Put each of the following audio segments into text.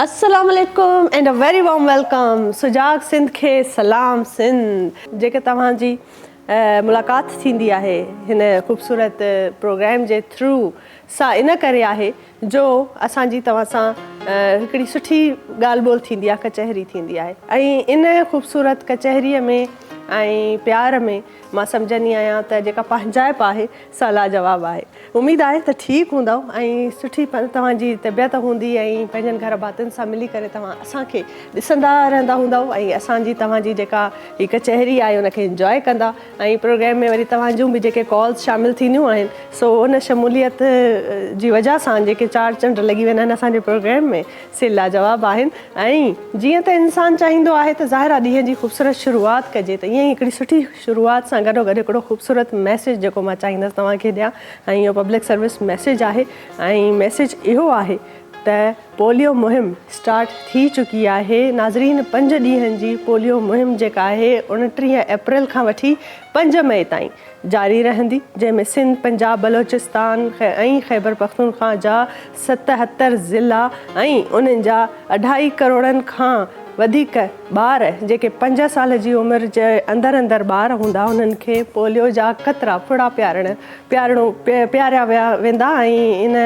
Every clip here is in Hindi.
अस्सलाम वालेकुम and a very warm welcome. Sujag Sindh के सलाम सिंध जेके तव्हांजी मुलाक़ात थींदी आहे हिन ख़ूबसूरत प्रोग्राम जे थ्रू सां इन करे आहे जो असांजी तव्हां सां हिकिड़ी सुठी ॻाल्हि ॿोल थींदी आहे, कचहरी थींदी आहे। ऐं इन ख़ूबसूरत कचहरीअ में ऐं प्यार में मां सम्झंदी आहियां त जेका पंहिंजाइप आहे सा लाजवाब आहे। उमेदु आहे त ठीकु हूंदव ऐं सुठी तव्हांजी तबियत हूंदी ऐं पंहिंजनि घर भातियुनि सां मिली करे तव्हां असांखे ॾिसंदा रहंदा हूंदव ऐं असांजी तव्हांजी जेका हीअ कचहरी आहे उनखे इंजॉय कंदा ऐं प्रोग्राम में वरी तव्हांजूं बि जेके कॉल्स शामिलु थींदियूं आहिनि सो उन शमूलियत जी वजह सां जेके चार चंड लॻी वेंदा आहिनि असांजे प्रोग्राम में से लाजवाब आहिनि। ऐं जीअं त इंसानु चाहींदो आहे त ज़ाहिर आहे ॾींहं जी ख़ूबसूरत शुरूआति कजे, त ईअं ई हिकिड़ी सुठी शुरूआति सां गॾोगॾु हिकिड़ो ख़ूबसूरत मैसेज जेको मां चाहींदसि तव्हांखे ॾियां ऐं इहो पब्लिक सर्विस मैसेज आहे। ऐं मैसेज इहो आहे त पोलियो मुहिम स्टार्ट थी चुकी आहे। नाज़रीन, 5 ॾींहंनि जी पोलियो मुहिम जेका आहे 29 अप्रैल खां वठी 5 मई ताईं जारी रहंदी, जंहिंमें सिंध, पंजाब, बलोचिस्तान ऐं ख़ैबर पख्तूनख्वा जा 77 ज़िला ऐं उन्हनि जा 2.5 करोड़नि खां वधीक ॿार जेके 5 साल जी उमिरि जे अंदरि ॿार हूंदा उन्हनि खे पोलियो जा क़तरा फुड़ा पियारिया वेंदा। ऐं इन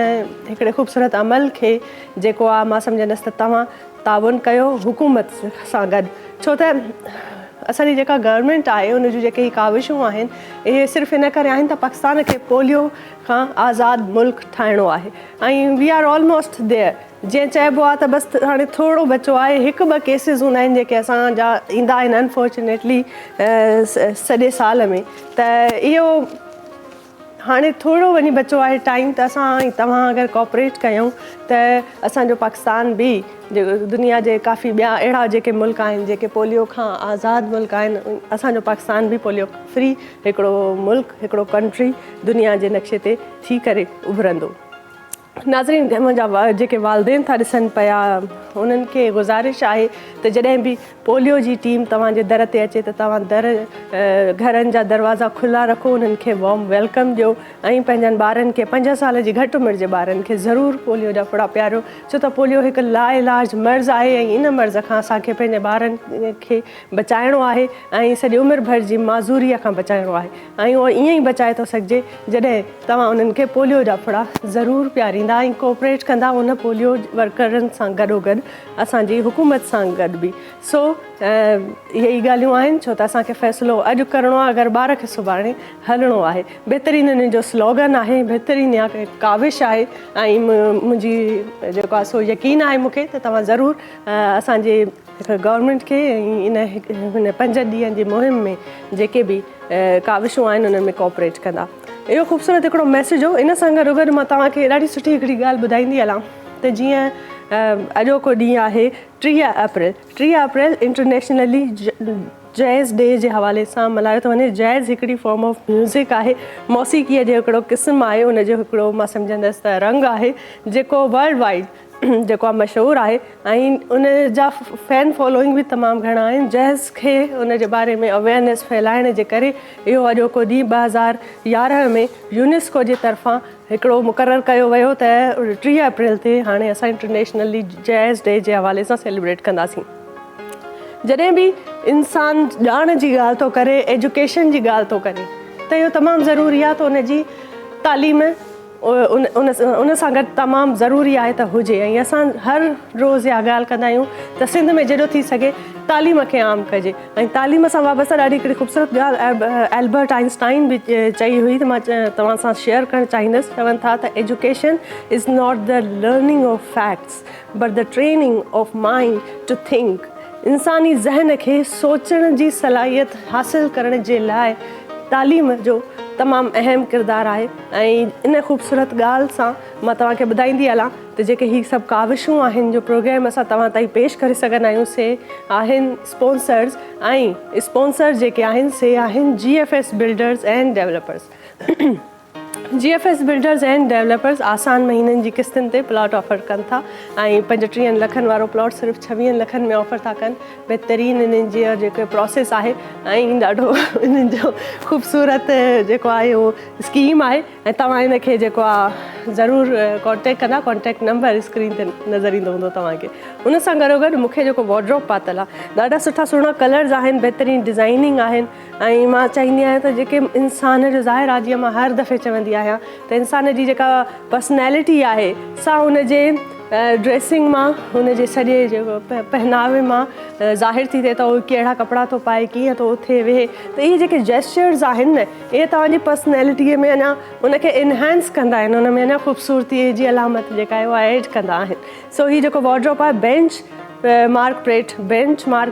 हिकिड़े ख़ूबसूरत अमल खे जेको आहे मां सम्झंदसि त तव्हां ताउन कयो हुकूमत सां गॾु, छो त असांजी जेका गवर्नमेंट आहे उन जूं जेके काविशूं आहिनि इहे सिर्फ़ु इन करे आहिनि त पाकिस्तान खे पोलियो खां आज़ादु मुल्क ठाहिणो आहे। ऐं वी आर ऑलमोस्ट देयर। जीअं चइबो आहे त बसि हाणे थोरो बचो आहे, 1-2 केसिस हूंदा आहिनि जेके असांजा ईंदा आहिनि अनफॉर्चुनेटली सॼे साल में, त इहो हाणे थोरो वञी बचो आहे टाइम, त असां ऐं तव्हां अगरि कोऑपरेट कयूं त असांजो पाकिस्तान बि जेको दुनिया जे काफ़ी ॿिया अहिड़ा जेके मुल्क आहिनि जेके पोलियो खां आज़ादु मुल्क आहिनि, असांजो पाकिस्तान बि पोलियो फ्री हिकिड़ो मुल्क, हिकिड़ो कंट्री दुनिया जे नक्शे ते थी करे उभरंदो। नाज़रीन, मुंहिंजा जेके वालदेन था ॾिसनि पिया उन्हनि खे गुज़ारिश आहे त जॾहिं बि पोलियो जी टीम तव्हांजे दर ते अचे त तव्हां घरनि जा दरवाज़ा खुला रखो, उन्हनि खे वॉर्म वेलकम ॾियो ऐं पंहिंजनि ॿारनि खे 5 साल जी घटि उमिरि जे ॿारनि खे ज़रूरु पोलियो जा फुड़ा पियारियो, छो त पोलियो हिकु लाइलाज मर्ज़ आहे ऐं इन मर्ज़ खां असांखे पंहिंजे ॿारनि खे बचाइणो आहे ऐं सॼी उमिरि भर जी माज़ूरीअ खां बचाइणो आहे। ऐं उहो ईअं ई बचाए थो सघिजे जॾहिं तव्हां उन्हनि खे पोलियो जा फुड़ा ज़रूरु पियारींदा ऐं कोऑपरेट कंदा उन पोलियो वर्करनि सां गॾोगॾु असांजी हुकूमत सां गॾु बि। सो इहे ई ॻाल्हियूं आहिनि, छो त असांखे फ़ैसिलो अॼु करिणो आहे, अगरि ॿार खे सुभाणे हलिणो आहे। बहितरीनु हिननि जो स्लोगन आहे, बहितरीनु या काविश आहे ऐं मुंहिंजी जेको आहे सो यकीन आहे मूंखे त तव्हां ज़रूरु असांजे गवर्नमेंट खे ऐं हिन 5 ॾींहंनि जी मुहिम में जेके बि काविशूं आहिनि उन्हनि में कोऑपरेट कंदा। इहो ख़ूबसूरत हिकिड़ो मैसेज हो। इन सां गॾोगॾु मां तव्हांखे ॾाढी सुठी हिकिड़ी ॻाल्हि ॿुधाईंदी हलां त जीअं अॼोको ॾींहुं आहे 3 अप्रैल। 3 अप्रैल इंटरनेशनली जैज़ डे जे हवाले सां मल्हायो थो वञे। जैज़ हिकिड़ी फॉर्म ऑफ म्यूज़िक आहे, मौसीक़ीअ जो हिकिड़ो क़िस्म आहे, उनजो हिकिड़ो मां सम्झंदसि त रंग आहे जेको वर्ल्ड वाइड जेको आहे मशहूरु आहे ऐं उन जा फैन फॉलोइंग बि तमामु घणा आहिनि। जैज़ खे उन जे बारे में अवेयरनेस फैलाइण जे करे इहो अॼोको ॾींहुं 2011 में यूनेस्को जे तरफ़ां हिकिड़ो मुक़ररु कयो वियो त 3 अप्रैल ते हाणे असां इंटरनेशनली जैज़ डे जे हवाले सां सेलिब्रेट कंदासीं। जॾहिं बि इंसानु ॼाण जी ॻाल्हि थो करे, एजुकेशन जी ॻाल्हि थो करे, त इहो तमामु ज़रूरी आहे त उनजी तालीम उन सां गॾु तमामु ज़रूरी आहे त हुजे। ऐं असां हर रोज़ु इहा ॻाल्हि कंदा आहियूं त सिंध में जेॾो थी सघे तालीम खे आम कजे। ऐं तालीम सां वाबस्तु ॾाढी हिकिड़ी ख़ूबसूरत ॻाल्हि एल्बर्ट आइंस्टाइन बि चई हुई त मां तव्हां सां शेयर करणु चाहींदसि। चवनि था त education is not the learning of facts but the training of mind to think. इंसानी ज़हन खे सोचण जी सलाहियत हासिलु करण जे लाइ तालीम जो तमामु अहम किरदारु आहे। ऐं इन ख़ूबसूरत ॻाल्हि सां मां तव्हांखे ॿुधाईंदी हलां त जेके हीअ सभु काविशूं आहिनि जो प्रोग्राम असां तव्हां ताईं पेश करे सघंदा आहियूं से आहिनि स्पॉन्सर्स ऐं स्पॉन्सर जेके आहिनि से आहिनि GFS builders and developers. GFS builders and developers आसान महीननि जी किस्तुनि ते प्लॉट ऑफर कनि था ऐं 35 लखनि वारो प्लॉट सिर्फ़ु 26 लखनि में ऑफर था कनि। बहितरीनु इन्हनि जी जेको प्रोसेस आहे ऐं ॾाढो इन्हनि जो ख़ूबसूरत जेको आहे उहो स्कीम आहे ऐं तव्हां इनखे जेको आहे ज़रूरु कॉन्टेक्ट कंदा। कॉन्टेक्ट नंबर स्क्रीन ते नज़र ईंदो हूंदो तव्हांखे। उन सां गॾोगॾु मूंखे जेको वॉर्डरोब पातल आहे ॾाढा सुठा सुहिणा कलर्स आहिनि, बहितरीनु डिज़ाइनिंग आहिनि ऐं मां चाहींदी आहियां त जेके इंसान जो ज़ाहिर आहे, जीअं मां हर दफ़े चवंदी आहियां त इंसान जी जेका पर्सनैलिटी आहे सा हुनजे ड्रेसिंग मां, हुनजे सॼे जेको पहनावे मां ज़ाहिर थी थिए त उहो कहिड़ा कपिड़ा थो पाए, कीअं थो उथे वेहे। त इहे जेके जेस्चर्स आहिनि न, इहे तव्हांजी पर्सनैलिटीअ में अञा उनखे इनहेंस कंदा आहिनि, उन में अञा ख़ूबसूरतीअ जी अलामत जेका आहे उहा एड कंदा आहिनि। सो हीउ जेको वॉर्डरोब आहे बेंच मार्क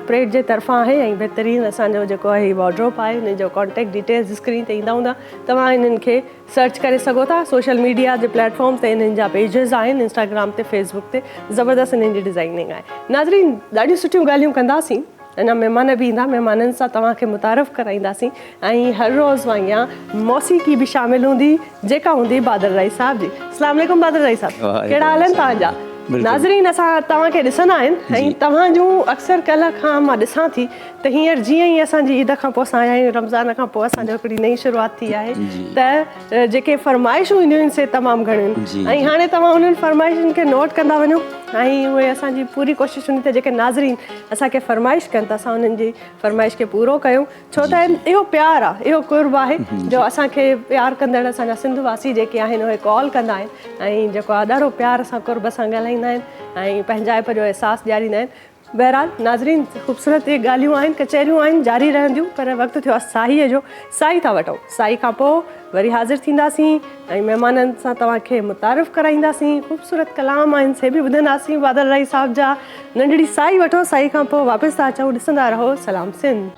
प्रेट जे तरफ़ां आहे ऐं बहितरीनु असांजो जेको आहे हीउ वॉर्डरोब आहे। हिन जो कॉन्टेक्ट डिटेल्स स्क्रीन ते ईंदा हूंदा, तव्हां हिननि खे सर्च करे सघो था। सोशल मीडिया जे प्लेटफॉर्म ते हिननि जा पेजिस आहिनि, इंस्टाग्राम ते, फेसबुक ते, ज़बरदस्त हिननि जी डिज़ाइनिंग आहे। नाज़रीन, ॾाढियूं सुठियूं ॻाल्हियूं कंदासीं, अञा महिमान बि ईंदा, महिमाननि सां तव्हांखे मुतारफ़ कराईंदासीं ऐं हर रोज़ वांगुरु मौसीक़ी बि शामिलु हूंदी जेका हूंदी बादल राई साहब जी। अस्सलाम वालेकुम बादल राई साहब, कहिड़ा हाल आहिनि तव्हांजा? नाज़रीन, असां तव्हांखे ॾिसंदा आहिनि ऐं तव्हां जूं अक्सर कल्ह खां मां ॾिसां थी त हींअर जीअं ई असांजी ईद खां पोइ असां आया आहियूं, रमज़ान खां पोइ असांजो हिकिड़ी नई शुरूआति थी आहे, त जेके फरमाइशूं ईंदियूं आहिनि से तमामु घणियूं ऐं हाणे तव्हां उन्हनि फरमाइशुनि खे नोट कंदा वञो ऐं उहे असांजी पूरी कोशिशि हूंदी त जेके नाज़रीन असांखे फरमाइश कनि त असां उन्हनि जी फरमाइश खे पूरो कयूं। छो त इहो प्यारु आहे, इहो कुर्ब आहे जो असांखे प्यारु कंदड़ असांजा सिंध वासी जेके आहिनि उहे कॉल कंदा आहिनि ऐं जेको आहे ॾाढो प्यार सां कुर्ब सां ॻाल्हाईंदा आहिनि ऐं पंहिंजाइप जो अहसासु ॾियारींदा आहिनि। बहरहाल नाज़रीन, ख़ूबसूरत इहे ॻाल्हियूं आहिनि, कचहरियूं आहिनि, जारी रहंदियूं, पर वक़्तु थियो आहे साईअ जो। साई था वठूं, साई खां पोइ वरी हाज़िर थींदासीं ऐं महिमाननि सां तव्हांखे मुतारफ़ कराईंदासीं, ख़ूबसूरत कलाम आहिनि से बि ॿुधंदासीं बादल राई साहब जा। नंढड़ी साई वठो, साई खां पोइ वापसि था अचूं, ॾिसंदा रहो सलाम सिंध।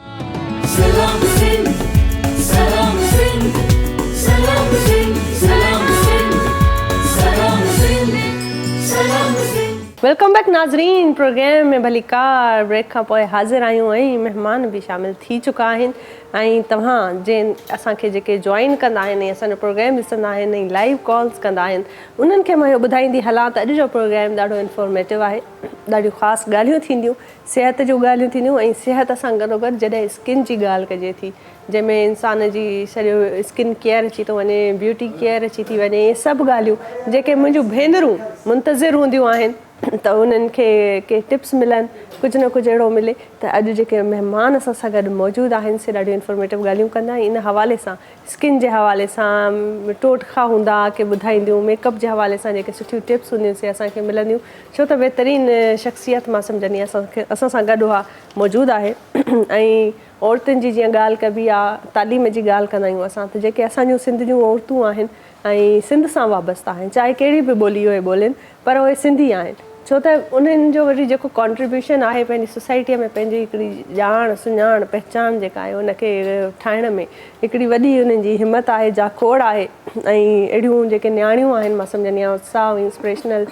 सलाम सिंध, सलाम सिंध, सलाम सिंध, सलाम सिंध, सलाम सिंध, सलाम सिंध। वेलकम बैक नाज़रीन, प्रोग्राम में भली कार ब्रेक खां पोइ हाज़िर आहियूं ऐं महिमान बि शामिलु थी चुका आहिनि ऐं तव्हां जंहिं असांखे जेके जॉइन कंदा आहिनि ऐं असांजो प्रोग्राम ॾिसंदा आहिनि ऐं लाइव कॉल्स कंदा आहिनि, उन्हनि खे मां इहो ॿुधाईंदी हलां त अॼु जो प्रोग्राम ॾाढो इंफॉर्मेटिव आहे। ॾाढियूं ख़ासि ॻाल्हियूं थींदियूं, सिहत जूं ॻाल्हियूं थींदियूं ऐं सिहत सां गॾोगॾु जॾहिं स्किन जी ॻाल्हि कजे थी, जंहिंमें इंसान जी सॼो स्किन केयर अची थो वञे, ब्यूटी केयर अची थी वञे, इहे सभु ॻाल्हियूं जेके मुंहिंजूं भेनरूं मुंतज़िर हूंदियूं आहिनि त उन्हनि खे के टिप्स मिलनि, कुझु न कुझु अहिड़ो मिले। त अॼु जेके महिमान असां सां गॾु मौजूदु आहिनि से ॾाढियूं इंफॉर्मेटिव ॻाल्हियूं कंदा इन हवाले सां, स्किन जे हवाले सां, टोटका हूंदा के ॿुधाईंदियूं, मेकअप जे हवाले सां जेके सुठियूं टिप्स हूंदियूं से असांखे मिलंदियूं। छो त बहितरीनु शख़्सियत मां सम्झंदी आहियां असां सां गॾु मौजूदु आहे ऐं औरतुनि जी जीअं ॻाल्हि कबी आहे, तालीम जी ॻाल्हि कंदा आहियूं असां, त जेके असांजूं सिंध जूं औरतूं आहिनि ऐं सिंध सां वाबस्ता आहिनि, चाहे कहिड़ी बि ॿोली उहे ॿोलनि, पर उहे सिंधी आहिनि। छो त उन्हनि जो वरी जेको कॉन्ट्रीब्यूशन आहे पंहिंजी सोसाइटीअ में, पंहिंजी हिकिड़ी ॼाण सुञाण पहचान जेका आहे उनखे ठाहिण में हिकिड़ी वॾी उन्हनि जी हिमत आहे, जाखोड़ आहे ऐं अहिड़ियूं जेके न्याणियूं आहिनि मां सम्झंदी आहियां उत्साह इंस्पिरेशनल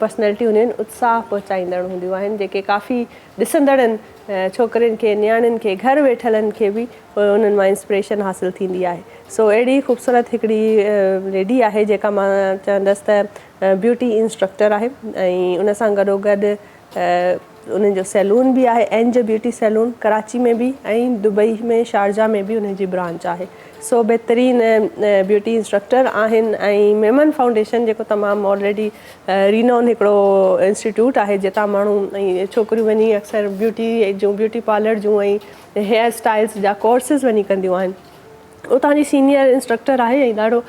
पर्सनैलिटी हूंदियूं आहिनि, उत्साह पहुचाईंदड़ हूंदियूं आहिनि, जेके काफ़ी ॾिसंदड़नि छोकिरियुनि खे, न्याणियुनि खे, घर वेठलनि खे बि उन्हनि मां इंस्पिरेशन हासिलु थींदी आहे। सो अहिड़ी ख़ूबसूरत हिकिड़ी लेडी आहे जेका मां चवंदसि त ब्यूटी इंस्ट्रक्टर आहे ऐं उन सां गॾोगॾु उन्हनि जो सैलून बि आहे, एंज ब्यूटी सैलून, कराची में बि ऐं दुबई में, शारजा में बि उन्हनि जी ब्रांच आहे। सो बहितरीनु ब्यूटी इंस्ट्रक्टर आहिनि ऐं मेमन फाउंडेशन जेको तमामु ऑलरेडी रीनोन हिकिड़ो इंस्टीट्यूट आहे जितां माण्हू ऐं छोकिरियूं वञी अक्सर ब्यूटी पार्लर जूं ऐं हेयर स्टाइल्स जा कोर्सिस वञी कंदियूं आहिनि। उतां जी सीनियर इंस्ट्रक्टर आहे ऐं ॾाढो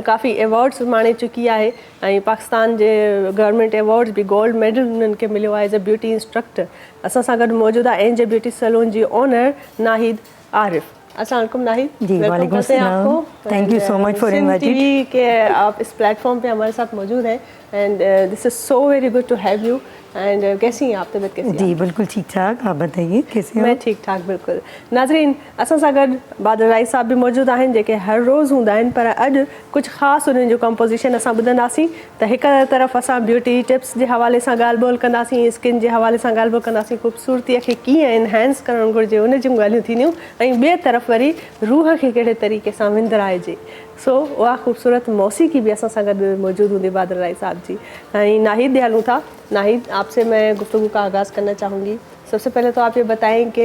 काफ़ी एवॉर्ड्स माणे चुकी आहे ऐं पाकिस्तान जे गवर्नमेंट एवॉर्ड्स बि गोल्ड मेडल उन्हनि खे मिलियो आहे एज़ अ ब्यूटी इंस्ट्रक्टर। असां सां गॾु मौजूदु आहे एंज ब्यूटी सैलून जी ओनर नाहिद आरिफ। अस्सलाम वालेकुम नाहिद। जी वालेकुम सलाम, thank you so much for inviting कि आप इस प्लेटफॉर्म पे हमारे साथ मौजूद हैं and this is so very good to have you. And कैसी हैं आप, तबीयत कैसी है? जी बिल्कुल ठीक ठाक, आप बताइए कैसे मैं ठीक ठाक बिल्कुल। नाज़रीन, असां सां गॾु बादल राई साहब बि मौजूदु आहिनि जेके हर रोज़ हूंदा आहिनि, पर अॼु कुझु ख़ासि उन्हनि जो कंपोज़िशन असां ॿुधंदासीं। त हिकु तरफ़ असां ब्यूटी टिप्स जे हवाले सां ॻाल्हि ॿोल कंदासीं, स्किन जे हवाले सां ॻाल्हि ॿोल कंदासीं, ख़ूबसूरतीअ खे कीअं इनहेंस करणु घुरिजे उन जूं ॻाल्हियूं थींदियूं ऐं ॿिए तरफ़ वरी रूह खे कहिड़े तरीक़े सां विंदराइजे। सो उहा ख़ूबसूरत मौसीक़ी बि असां सां गॾु मौजूदु हूंदी बादल राई साहब जी। ऐं नाहिद ॾे हलूं था। नाहिद, आपसे मैं गुफ्तगू का आगाज़ करना चाहूँगी। सबसे पहले तो आप ये बताएं कि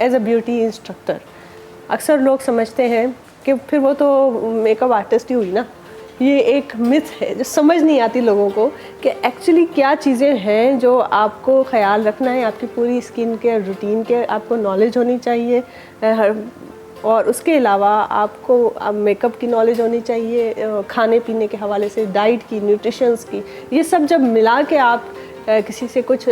एज अ ब्यूटी इंस्ट्रक्टर अक्सर लोग समझते हैं कि फिर वो तो मेकअप आर्टिस्ट ही हुई ना, ये एक मिथ है जो समझ नहीं आती लोगों को कि एक्चुअली क्या चीज़ें हैं जो आपको ख्याल रखना है। आपकी पूरी स्किन के रूटीन के आपको नॉलेज होनी चाहिए, और उसके अलावा आपको मेकअप की नॉलेज होनी चाहिए, खाने पीने के हवाले से, डाइट की, न्यूट्रिशंस की। ये सब जब मिला के आप किसी से कुछ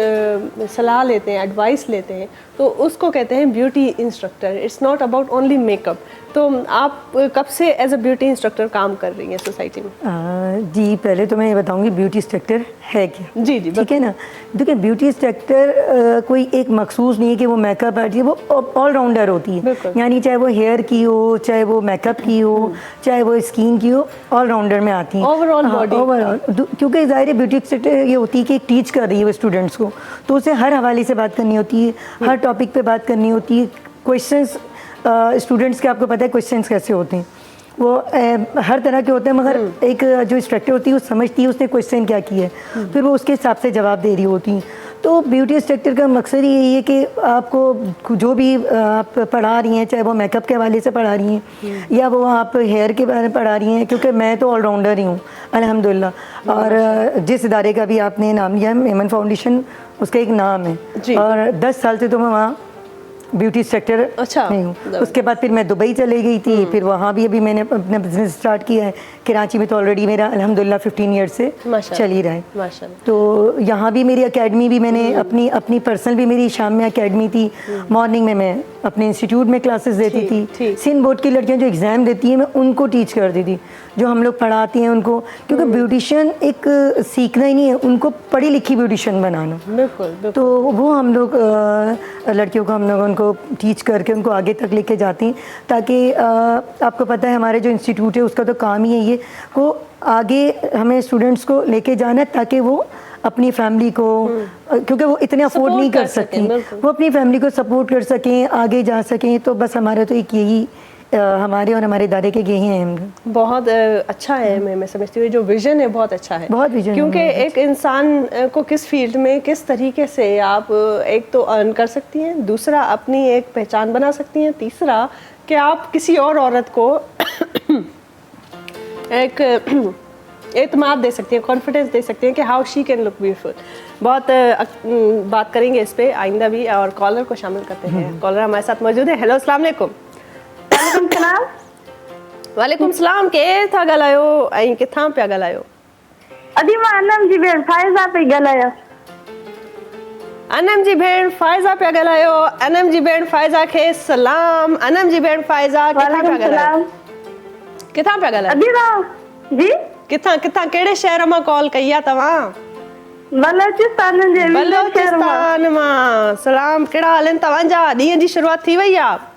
सलाह लेते हैं, एडवाइस लेते हैं, तो उसको कहते हैं beauty instructor. It's not about only makeup. तो आप कब से एज अ ब्यूटी इंस्ट्रक्टर काम कर रही हैं सोसाइटी में? जी, पहले तो मैं ये बताऊंगी ब्यूटी इंस्ट्रक्टर है क्या। जी जी, ठीक है ना। देखिए, ब्यूटी इंस्ट्रक्टर कोई एक मखसूस नहीं है कि वो मेकअप आर्टिस्ट, वो ऑलराउंडर होती है। यानी चाहे वो हेयर की हो, चाहे वो मेकअप की हो, चाहे वो स्किन की हो, ऑलराउंडर में आती है। Overall body, overall. क्योंकि ज़ाहिर है ब्यूटी इंस्ट्रक्टर ये होती है कि एक टीच कर रही है वो स्टूडेंट्स को, तो उसे हर हवाले से बात करनी होती है, हर टॉपिक पे बात करनी होती है। क्वेश्चंस स्टूडेंट्स के, आपको पता है क्वेश्चंस कैसे होते हैं, वो हर तरह के होते हैं, मगर एक जो इंस्ट्रक्टर होती है वो समझती है उसने क्वेश्चन क्या किया है, फिर वो उसके हिसाब से जवाब दे रही होती हैं। तो ब्यूटी इंस्ट्रक्टर का मकसद ही यही है कि आपको जो भी आप पढ़ा रही हैं, चाहे वो मेकअप के हवाले से पढ़ा रही हैं या वो आप हेयर के बारे में पढ़ा रही हैं, क्योंकि मैं तो ऑलराउंडर ही हूँ अल्हम्दुलिल्लाह। और जिस इदारे का भी आपने नाम लिया, मेमन फाउंडेशन, उसका एक नाम है, और 10 साल से तो मैं वहाँ ब्यूटी इंस्ट्रक्टर नहीं हूँ। उसके बाद फिर मैं दुबई चली गई थी, फिर वहाँ भी अभी मैंने अपना बिजनेस स्टार्ट किया है। कराची में तो ऑलरेडी मेरा अल्हम्दुलिल्लाह 15 ईयर से चल ही रहा है। माशाल्लाह। तो यहाँ भी मेरी एकेडमी भी मैंने अपनी पर्सनल भी मेरी शाम में एकेडमी थी, मॉर्निंग में मैं अपने इंस्टीट्यूट में क्लासेस देती थी। सिंध बोर्ड की लड़कियाँ जो एग्ज़ाम देती हैं मैं उनको टीच करती थी, जो हम लोग पढ़ाती हैं उनको, क्योंकि ब्यूटिशियन एक सीखना ही नहीं है, उनको पढ़ी लिखी ब्यूटिशियन बनाना। बिल्कुल। तो वो हम लोग लड़कियों को हम लोग उनको टीच करके उनको आगे तक लेके जाते हैं, ताकि आपको पता है हमारे जो इंस्टीट्यूट है उसका तो काम ही है ये को आगे हमें स्टूडेंट्स को लेके जाना है, ताकि वो अपनी फैमिली को, क्योंकि वो इतने अफोर्ड नहीं कर सकती, वो अपनी फैमिली को सपोर्ट कर सकें, आगे जा सकें। तो बस हमारा तो एक यही हमारे और हमारे इदारे के यही हैं। बहुत अच्छा है। मैं समझती हूँ जो विजन है बहुत अच्छा है, बहुत विजन। क्योंकि एक इंसान को किस फील्ड में किस तरीके से आप एक तो अर्न कर सकती हैं, दूसरा अपनी एक पहचान बना सकती हैं, तीसरा कि आप किसी और औरत को एक एतमाद दे सकती हैं, कॉन्फिडेंस दे सकती हैं कि how she can look beautiful. बहुत बात करेंगे इस पे आइंदा भी, और कॉलर को शामिल करते हैं। कॉलर हमारे साथ मौजूद है। हेलो, अस्सलाम वालेकुम। वालेकुम सलाम। के था ॻाल्हायो ऐं किथां पिया ॻाल्हायो? अदी मां अनम जी भेण फाइज़ा पई ॻाल्हायां। अनम जी भेण फाइज़ा पिया ॻाल्हायो। अनम जी भेण फाइज़ा खे सलाम। अनम जी भेण फाइज़ा किथां पिया ॻाल्हायो? किथां पिया ॻाल्हायो? अदी मां जी किथां कहिड़े शहर मां कॉल कई आहे तव्हां? बलोचिस्तान जे बलोचिस्तान मां। सलाम। कहिड़ा हाल आहिनि तव्हांजा? ॾींहं जी शुरूआत थी वई आहे?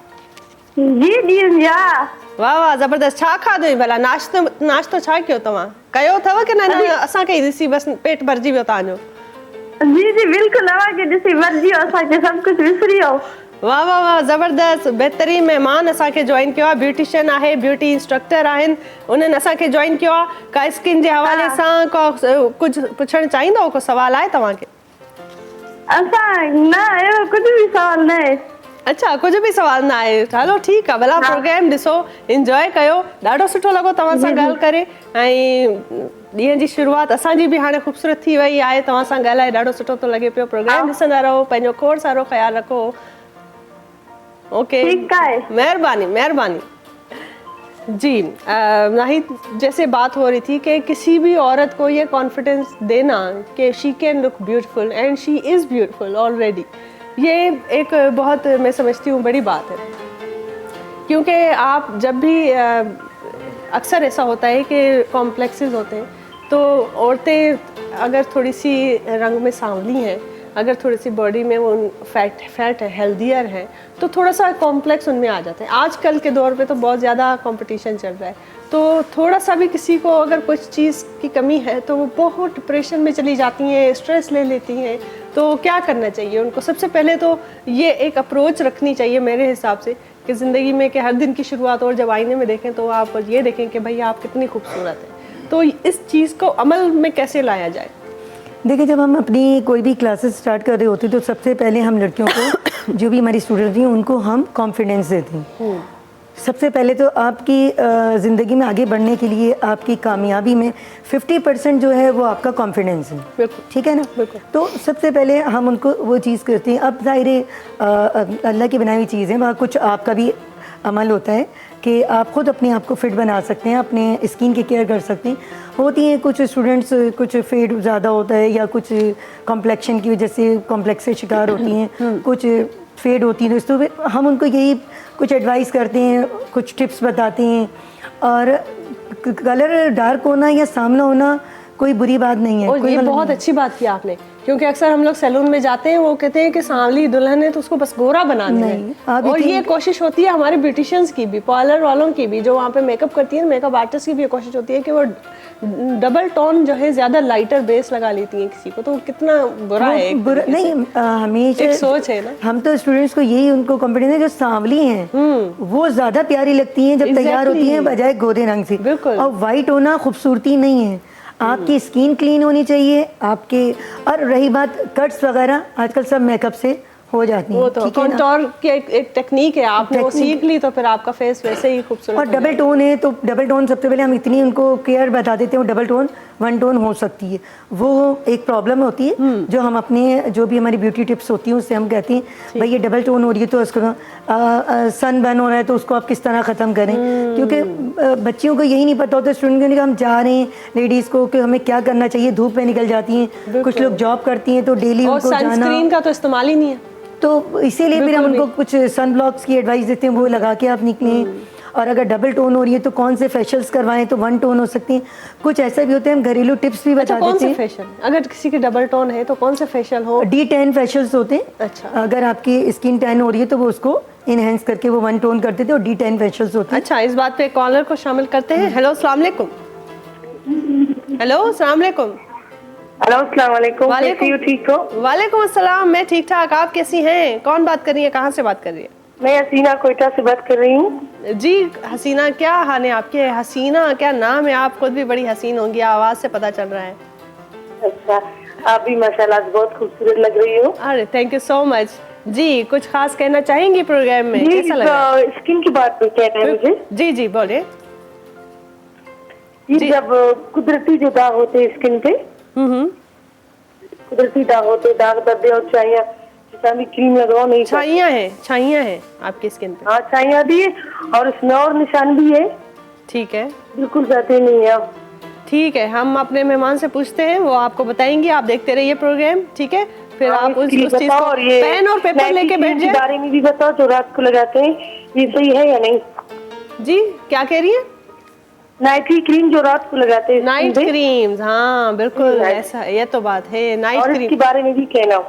जी ॾींहं जा। वाह वाह, ज़बरदस्त। छा खाधो भला? नाश्तो छा कयो तव्हां? कयो अथव की न? असांखे ई ॾिसी बसि पेट भरिजी वियो तव्हांजो? जी जी बिल्कुलु, अवांखे ॾिसी भरिजी वियो, असांखे सभु कुझु विसरी वियो। वाह वाह वाह, ज़बरदस्त। बहितरीन महिमान असांखे जॉइन कयो आहे, ब्यूटिशियन आहे, ब्यूटी इंस्ट्रक्टर आहिनि, उन्हनि असांखे जॉइन कयो आहे। का स्किन जे हवाले सां कुझु पुछणु चाहींदव? को सवाल आहे तव्हांखे? असां न, अहिड़ो कुझु बि सवाल न आहे। अच्छा, कुझु बि सवाल न आहे। हलो ठीकु आहे, भला प्रोग्राम ॾिसो, इंजॉय कयो। ॾाढो सुठो लॻो तव्हां सां ॻाल्हि करे, ऐं ॾींहं जी शुरूआत असांजी बि हाणे ख़ूबसूरत थी वई आहे। तव्हां सां ॻाल्हाए ॾाढो सुठो थो लॻे पियो। प्रोग्राम ॾिसंदा रहो, पंहिंजो खोड़ सारो ख़्यालु रखो। ओके, मेहरबानी मेहरबानी जी। नाहिद, जैसे बात हो रही थी कि किसी भी औरत को ये कॉन्फिडेंस देना कि she can look beautiful and she is beautiful already, ये एक बहुत, मैं समझती हूँ, बड़ी बात है। क्योंकि आप जब भी अक्सर ऐसा होता है कि कॉम्प्लेक्सेस होते हैं, तो औरतें अगर थोड़ी सी रंग में सांवली हैं, अगर थोड़ी सी बॉडी में वो फैट है, हेल्दियर है, तो थोड़ा सा कॉम्प्लेक्स उनमें आ जाते हैं। आजकल के दौर पे तो बहुत ज़्यादा कंपटीशन चल रहा है, तो थोड़ा सा भी किसी को अगर कुछ चीज़ की कमी है तो वो बहुत डिप्रेशन में चली जाती हैं, स्ट्रेस ले लेती हैं। तो क्या करना चाहिए उनको? सबसे पहले तो ये एक अप्रोच रखनी चाहिए मेरे हिसाब से कि ज़िंदगी में कि हर दिन की शुरुआत, और जब आईने में देखें तो आप ये देखें कि भाई आप कितनी खूबसूरत हैं। तो इस चीज़ को अमल में कैसे लाया जाए? देखिए, जब हम अपनी कोई भी क्लासेस स्टार्ट कर रहे होते तो सबसे पहले हम लड़कियों को जो भी हमारी स्टूडेंट हैं उनको हम कॉन्फिडेंस देते हैं। सबसे पहले तो आपकी ज़िंदगी में आगे बढ़ने के लिए आपकी कामयाबी में 50% जो है वो आपका कॉन्फिडेंस है। बिल्कुल। ठीक है ना? बिल्कुल। तो सबसे पहले हम उनको वो चीज़ करते हैं। अब ज़ाहिर है अल्लाह की बनाई हुई चीज़ है, वहाँ कुछ आपका भी अमल होता है कि आप खुद अपने आप को फिट बना सकते हैं, अपने स्किन की केयर कर सकते हैं। होती हैं कुछ स्टूडेंट्स, कुछ फेड ज़्यादा होता है या कुछ कॉम्प्लेक्शन की वजह से कॉम्प्लेक्स से शिकार होती हैं, कुछ फेड होती है, तो हम उनको यही कुछ एडवाइस करते हैं, कुछ टिप्स बताते हैं। और कलर डार्क होना या सामना होना कोई बुरी बात नहीं है। और कोई ये गलत बहुत नहीं। अच्छी बात की आपने, क्योंकि अक्सर हम लोग सैलून में जाते हैं, वो कहते हैं कि सांवली दुल्हन है तो उसको बस गोरा बनाना नहीं, है। आप और यकीन- ये कोशिश होती है हमारे ब्यूटिशियंस की भी, पार्लर वालों की भी, जो वहाँ पे मेकअप करती है, मेकअप आर्टिस्ट की भी ये कोशिश होती है कि वो डबल टोन जो है ज्यादा लाइटर बेस लगा लेती हैं किसी को, तो कितना बुरा है एक बुरा तरीके से। नहीं, हमेशा एक सोच है ना। हम तो स्टूडेंट्स को यही उनको कॉन्फिडेंस है, जो सांवली हैं वो ज्यादा प्यारी लगती हैं जब तैयार Exactly. होती हैं बजाय गोरे रंग से। बिल्कुल। और वाइट होना खूबसूरती नहीं है, आपकी स्किन क्लीन होनी चाहिए आपके। और रही बात कट्स वगैरह, आजकल सब मेकअप से हो जाती हैं। वो तो ठीक है ना? कंटूर की एक टेक्निक है, आपने वो टेक्निक। सीख ली तो फिर आपका फेस वैसे ही खूबसूरत और हो डबल टोन है तो डबल टोन सबसे पहले हम इतनी उनको केयर बता देते हैं, डबल टोन वन टोन हो सकती है, वो एक प्रॉब्लम होती है जो हम अपने जो भी हमारी ब्यूटी टिप्स होती हैं उससे हम कहते हैं भाई ये डबल टोन हो रही है तो उसको सन बर्न हो रहा है तो उसको आप किस तरह ख़त्म करें। क्योंकि बच्चियों को यही नहीं पता होता, स्टूडेंट को हम जा रहे हैं लेडीज़ को कि हमें क्या करना चाहिए, धूप में निकल जाती हैं, कुछ लोग जॉब करती हैं तो डेली और उनको जाना, सनस्क्रीन का तो इस्तेमाल ही नहीं है। तो इसीलिए फिर हम बिल्कुल उनको कुछ सन ब्लॉक्स की एडवाइस देते हैं, वो लगा के आप निकलें। और अगर डबल टोन हो रही है तो कौन से फेशियल्स करवाएं, तो वन टोन हो सकती हैं। कुछ ऐसा भी होते हैं, हम घरेलू टिप्स भी अच्छा, बता कौन देते से हैं। फेशियल, अगर किसी की डबल टोन है तो कौन से फेशियल हो? D10 फेशियल्स होते हैं। अच्छा। अगर आपकी स्किन टैन हो रही है तो वो उसको इनहेंस करके वो वन टोन कर देते हैं, और D10 फेशियल्स होते हैं। अच्छा, इस बात पे कॉलर को शामिल करते हैं। हेलो, अस्सलाम वालेकुम। हेलो, अस्सलाम वालेकुम। हेलो अस्सलाम वालेकुम, वालेकुम। कैसी हो? ठीक हो? वालेकुम अस्सलाम, मैं ठीक ठाक, आप कैसी हैं? कौन बात कर रही है, कहाँ से बात कर रही है? मैं हसीना कोयटा से बात कर रही हूँ। जी हसीना, क्या हाल है आपके? हसीना क्या नाम है, आप खुद भी बड़ी हसीन होंगी, आवाज से पता चल रहा है। अच्छा, आप भी माशाल्लाह बहुत खूबसूरत लग रही हो। अरे थैंक यू सो मच जी। कुछ खास कहना चाहेंगी प्रोग्राम में, जी, कैसा लगा? स्किन की बात पे कहना है मुझे। जी जी बोलिए। ये जब कुदरती जो दाग होते हैं स्किन पे, कुदरती दाग होते, दाग धब्बे और छाइयाँ, जिसमें क्रीम लगाओ नहीं करते। छाइयाँ हैं आपकी स्किन पे? हाँ, छाइयाँ भी है और इसमें और निशान भी है, ठीक है बिल्कुल जाते नहीं है आप। ठीक है, हम अपने मेहमान से पूछते हैं, वो आपको बताएंगे। आप देखते रहिए प्रोग्राम, ठीक है? फिर आप उस चीज को और ये पेन और पेपर लेके बैठ के जाए। बारे में भी बताओ, जो रात को लगाते हैं, ये सही है या नहीं? जी क्या कह रही है? नाइट क्रीम जो रात को लगाते हैं, नाइट स्किन पे, क्रीम्स, हाँ बिल्कुल Night. ऐसा, ये तो बात है, नाइट और क्रीम। इसके बारे में भी कहना हो।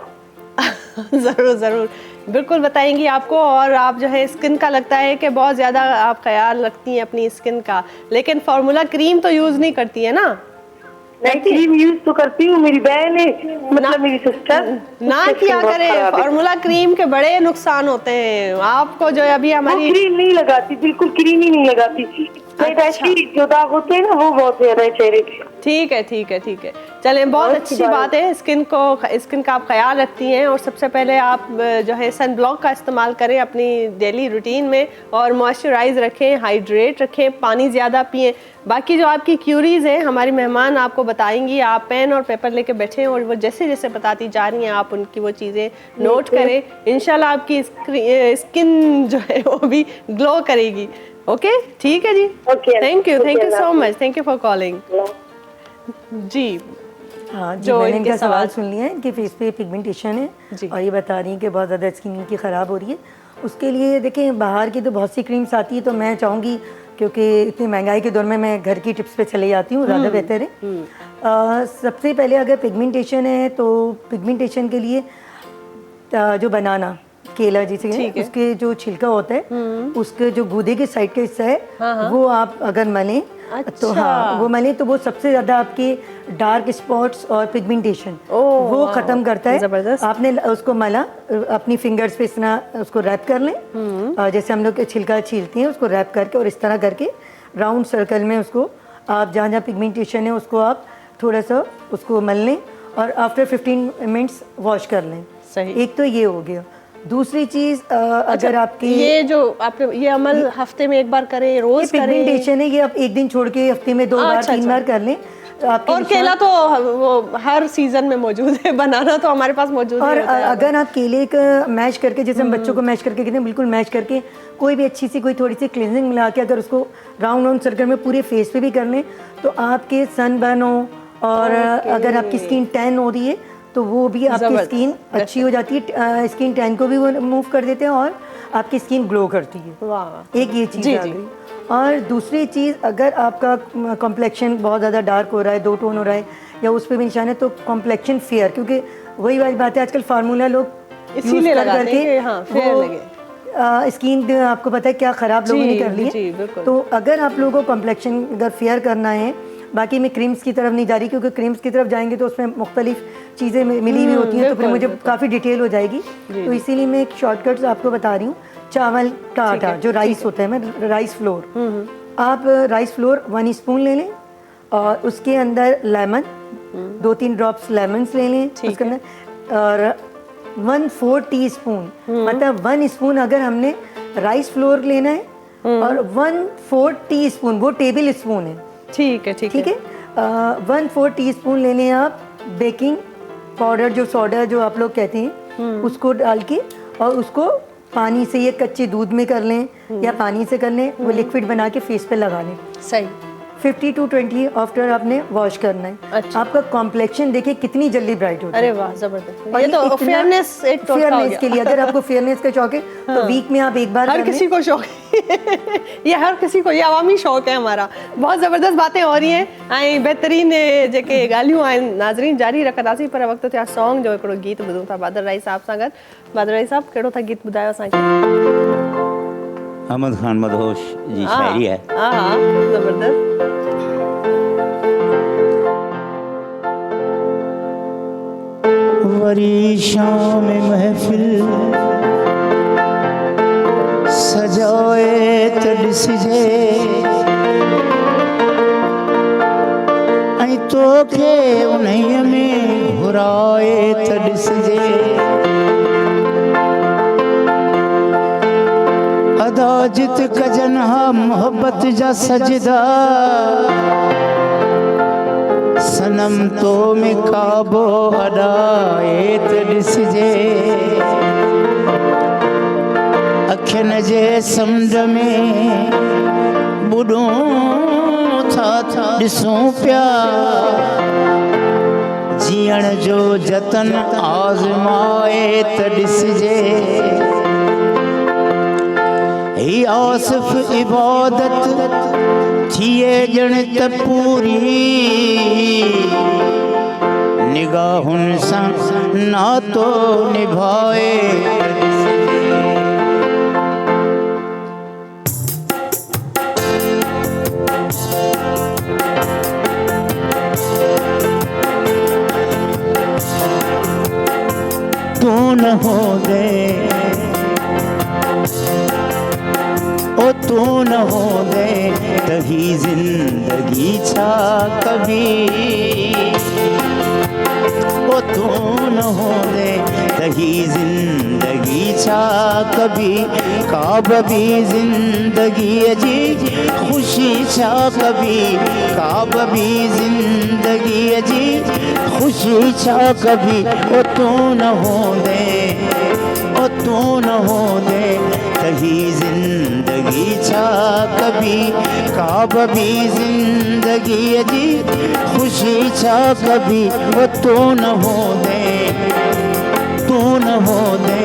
जरूर जरूर बिल्कुल बताएंगी आपको। और आप जो है स्किन का लगता है कि बहुत ज़्यादा आप ख्याल रखती हैं अपनी स्किन का, लेकिन फार्मूला क्रीम तो यूज़ नहीं करती है ना? नाइट क्रीम यूज तो करती हूँ, मेरी बहन है, मतलब मेरी सिस्टर। ना किया करें, फार्मूला क्रीम के बड़े नुकसान होते हैं। आपको जो है अभी हमारी क्रीम नहीं लगाती, बिल्कुल क्रीम ही नहीं लगाती। अच्छा। जो दाग होते हैं ना वो बहुत ज्यादा है चेहरे पे। ठीक है ठीक है ठीक है, चलें, बहुत अच्छी बात है। स्किन का आप ख्याल रखती हैं, और सबसे पहले आप जो है सन ब्लॉक का इस्तेमाल करें अपनी डेली रूटीन में, और मॉइस्चराइज रखें, हाइड्रेट रखें, पानी ज़्यादा पिएं। बाकी जो आपकी क्यूरीज हैं हमारी मेहमान आपको बताएंगी, आप पेन और पेपर लेके बैठें और वो जैसे जैसे बताती जा रही हैं आप उनकी वो चीज़ें नोट करें। इंशाल्लाह आपकी स्किन जो है वो भी ग्लो करेगी। ओके ठीक है जी, thank you so much, thank you for calling. जी हाँ जी, जो मैंने इनके इनका सवाल सवाल सुन लिया है। इनके फेस पे पिगमेंटेशन जी। है और ये बता रही हैं कि बहुत ज़्यादा स्किन इनकी ख़राब हो रही है। उसके लिए देखें, बाहर की तो बहुत सी क्रीम्स आती है, तो मैं चाहूँगी क्योंकि इतनी महंगाई के दौर में मैं घर की टिप्स पे चले जाती हूँ, ज़्यादा बेहतर है। सबसे पहले अगर पिगमेंटेशन है तो पिगमेंटेशन के लिए जो बनाना केला जिसे उसके जो छिलका होता है, उसके जो गूदे के साइड का हिस्सा है वो आप अगर मलें तो हाँ वो मलें तो वो सबसे ज़्यादा आपके डार्क स्पॉट्स और पिगमेंटेशन वो ख़त्म करता है। जबरदस्त। आपने उसको मला अपनी फिंगर्स पे इस तरह उसको रैप कर लें, जैसे हम लोग छिलका छीलते हैं उसको रैप करके, और इस तरह करके राउंड सर्कल में उसको आप जहाँ जहाँ पिगमेंटेशन है उसको आप थोड़ा सा उसको मल लें, और आफ्टर 15 मिनट्स वॉश कर लें। सही। एक तो ये हो गया। दूसरी चीज़ अगर आपकी ये जो आपने ये अमल हफ्ते में एक बार करें, रोज करें? पिगमेंटेशन है, ये आप एक दिन छोड़ के हफ्ते में 2 बार अच्छा, 3 बार कर लें तो आपके और निशान- केला तो वो हर सीजन में मौजूद है, बनाना तो हमारे पास मौजूद और ही होता है। अगर आप केले का मैश करके, जैसे हम बच्चों को मैश करके कहते हैं, बिल्कुल मैश करके कोई भी अच्छी सी कोई थोड़ी सी क्लिनजिंग मिला के अगर उसको राउंड राउंड सर्कल में पूरे फेस पे भी कर लें तो आपके सनबर्न हो और अगर आपकी स्किन टैन हो रही है तो वो भी आपकी जबरदस्त। स्किन अच्छी हो जाती है, स्किन टैन को भी वो मूव कर देते हैं और आपकी स्किन ग्लो करती है। वाह, एक ये चीज़ जी, आ जी। गई। और दूसरी चीज़, अगर आपका कॉम्प्लेक्शन बहुत ज़्यादा डार्क हो रहा है, 2 टोन हो रहा है या उस पर भी निशान है, तो कॉम्प्लेक्शन फेयर, क्योंकि वही वाली बात है, आजकल फार्मूला लोग इसीलिए लगाते हैं कि हाँ, fair लगे। स्किन आपको पता है क्या ख़राब लोगों ने कर ली जी, है। बिल्कुल। तो अगर आप लोगों को कॉम्प्लेक्शन अगर फेयर करना है, बाकी मैं क्रीम्स की तरफ नहीं जा रही, क्योंकि क्रीम्स की तरफ जाएंगे तो उसमें मुख्तलिफ चीज़ें मिली हुई होती हैं, तो फिर बिल्कुल, मुझे बिल्कुल। काफ़ी डिटेल हो जाएगी। तो इसीलिए मैं एक शॉर्टकट आपको बता रही हूँ। चावल का आटा जो राइस होता है, मैं राइस फ्लोर, आप राइस फ्लोर 1 स्पून ले लें और उसके अंदर लेमन 2-3 ड्रॉप्स लेमन्स ले लें उसके अंदर, और 1/4 टीस्पून, मतलब 1 स्पून अगर हमने राइस फ्लोर लेना है और 1/4 टीस्पून, वो टेबल स्पून है, ठीक है, ठीक ठीक है। है। 1/4 टीस्पून ले लें आप बेकिंग पाउडर, जो सोडा जो आप लोग कहते हैं, उसको डाल के और उसको पानी से या कच्चे दूध में कर लें या पानी से कर लें, वो लिक्विड बना के फेस पे लगा लें। सही। 50 to 20 आफ्टर आपने वॉश करना है। अच्छा। आपका कॉम्प्लेक्शन देखिए कितनी जल्दी ब्राइट होता है। अरे वाह, जबरदस्त। और ये तो इतना- फेयरनेस एक टोटका हो फेयरनेस गया। के लिए, अगर आपको फेयरनेस का शौक है तो वीक में आप एक बार हर कर लें। किसी को शौक है ये हर किसी को, ये अवामी शौक है हमारा। बहुत ज़बरदस्त बातें हो रही हैं ऐं बेहतरीन जेके ॻाल्हियूं आहिनि नाज़रीन जारी रखंदासीं, पर वक़्तु थिया सॉन्ग जो हिकिड़ो गीत ॿुधूं था बादल राई साहब सां गॾु। बादल राई साहब, कहिड़ो था गीत ॿुधायो असांखे? अहमद खान मदहोश जी शायरी है। हाँ हाँ, ज़बरदस्त। वरी शाम महफिल सजाए त ॾिसजे ऐं तोखे उन्हीअ में घुराए त ॾिसजे। अदा जित कजन हा मोहब्बत जा सजदा, सनम तो में काबो अडाए त ॾिसजे। अखियुनि जे समुंड में बुॾूं था ॾिसूं पिया, जीअण जो जतन आज़माए त ॾिसजे। ही आसिफ़ इबादत थिए ॼण त पूरी, निगाहुनि सां नातो निभाए। तू न हो दे ओ तू न हो दे तही जिंदगी छा कभी, ओ तू न हो दे तही जिंदगी छा कभी, काब भी जिंदगी जी खुशी छा कभी, काब भी जिंदगी जी खुशी छा कभी। ओ तू न हो दे ओ तू न हो दे तही जिंदगी छा कभी, काब भी जिंदगी जी खुशी छा कभी। ओ तू न हो दे तू न हो दे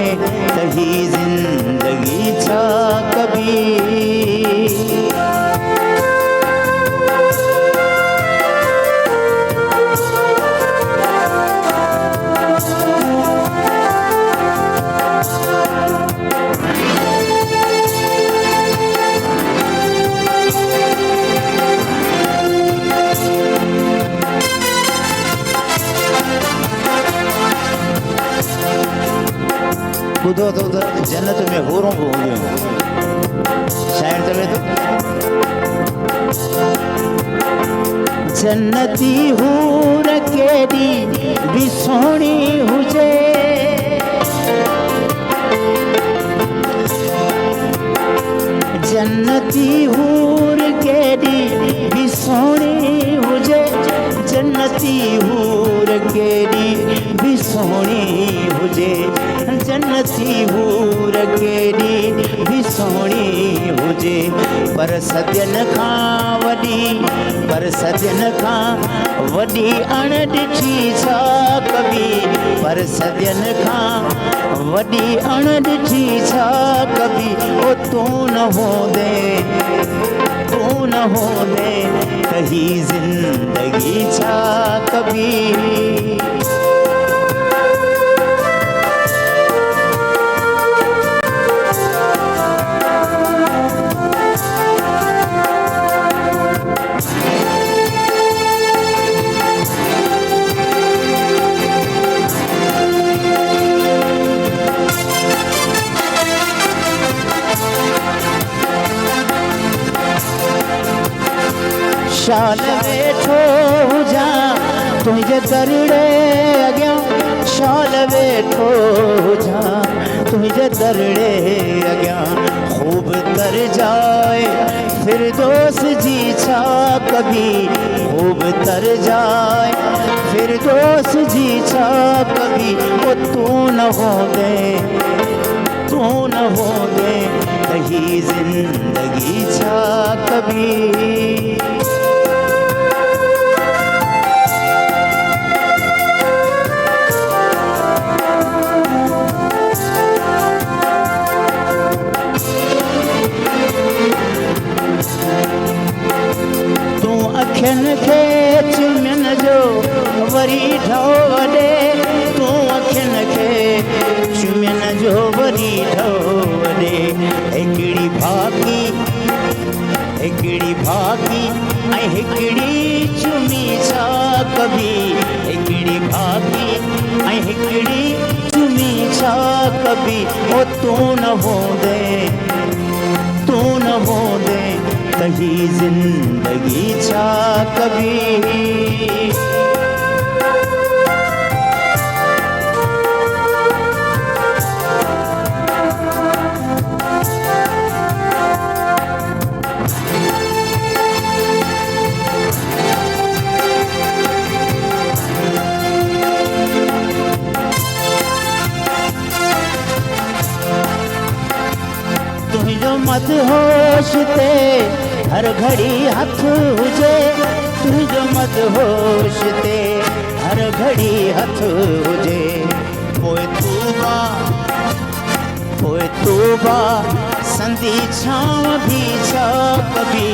तही जिंदगी छा कभी। ॿुधो त जन्नत में हूरों बि हूंदियूं, शाइर चवे थो जन्नती हूर केॾी बि सुहिणी हुजे, जन्नती हूर केॾी बि सोहणी हुजे जन्नती हूर केॾी बि सोहणी हुजे जन्नती हूर केॾी बि सोहणी हुजे पर सदियनि खां वॾी अणॾिठी छा कबी पर सदियनि खां वॾी अणॾिठी छा कबी ओ तूं न होंदे त ही ज़िंदगी छा कबी शाल वेठो हुजां तुंहिंजे दरड़े अॻियां शाल वेठो हुजां तुंहिंजे दरड़े अॻियां ख़ूब तर जाए फिरदौस जी छा कबी ख़ूब तर जाए फिरदौस जी छा कबी ओ तूं न होंदे त ही ज़िंदगी छा कबी अखियुनि खे चुमियुनि जो वरी ढो वॾे तूं अखियुनि खे चुमियुनि जो वरी ढो वॾे हिकिड़ी भागी ऐं हिकिड़ी चुमी छा कबी हिकिड़ी भागी ऐं हिकिड़ी चुमी छा कबी ओ तूं न होंदे त ही ज़िंदगी छा कबी मदहोश ते हर घड़ी हथ हुजे तुंहिंजो मदहोश ते हर घड़ी हथ हुजे पोइ तूबा संदी छांव भी छा कबी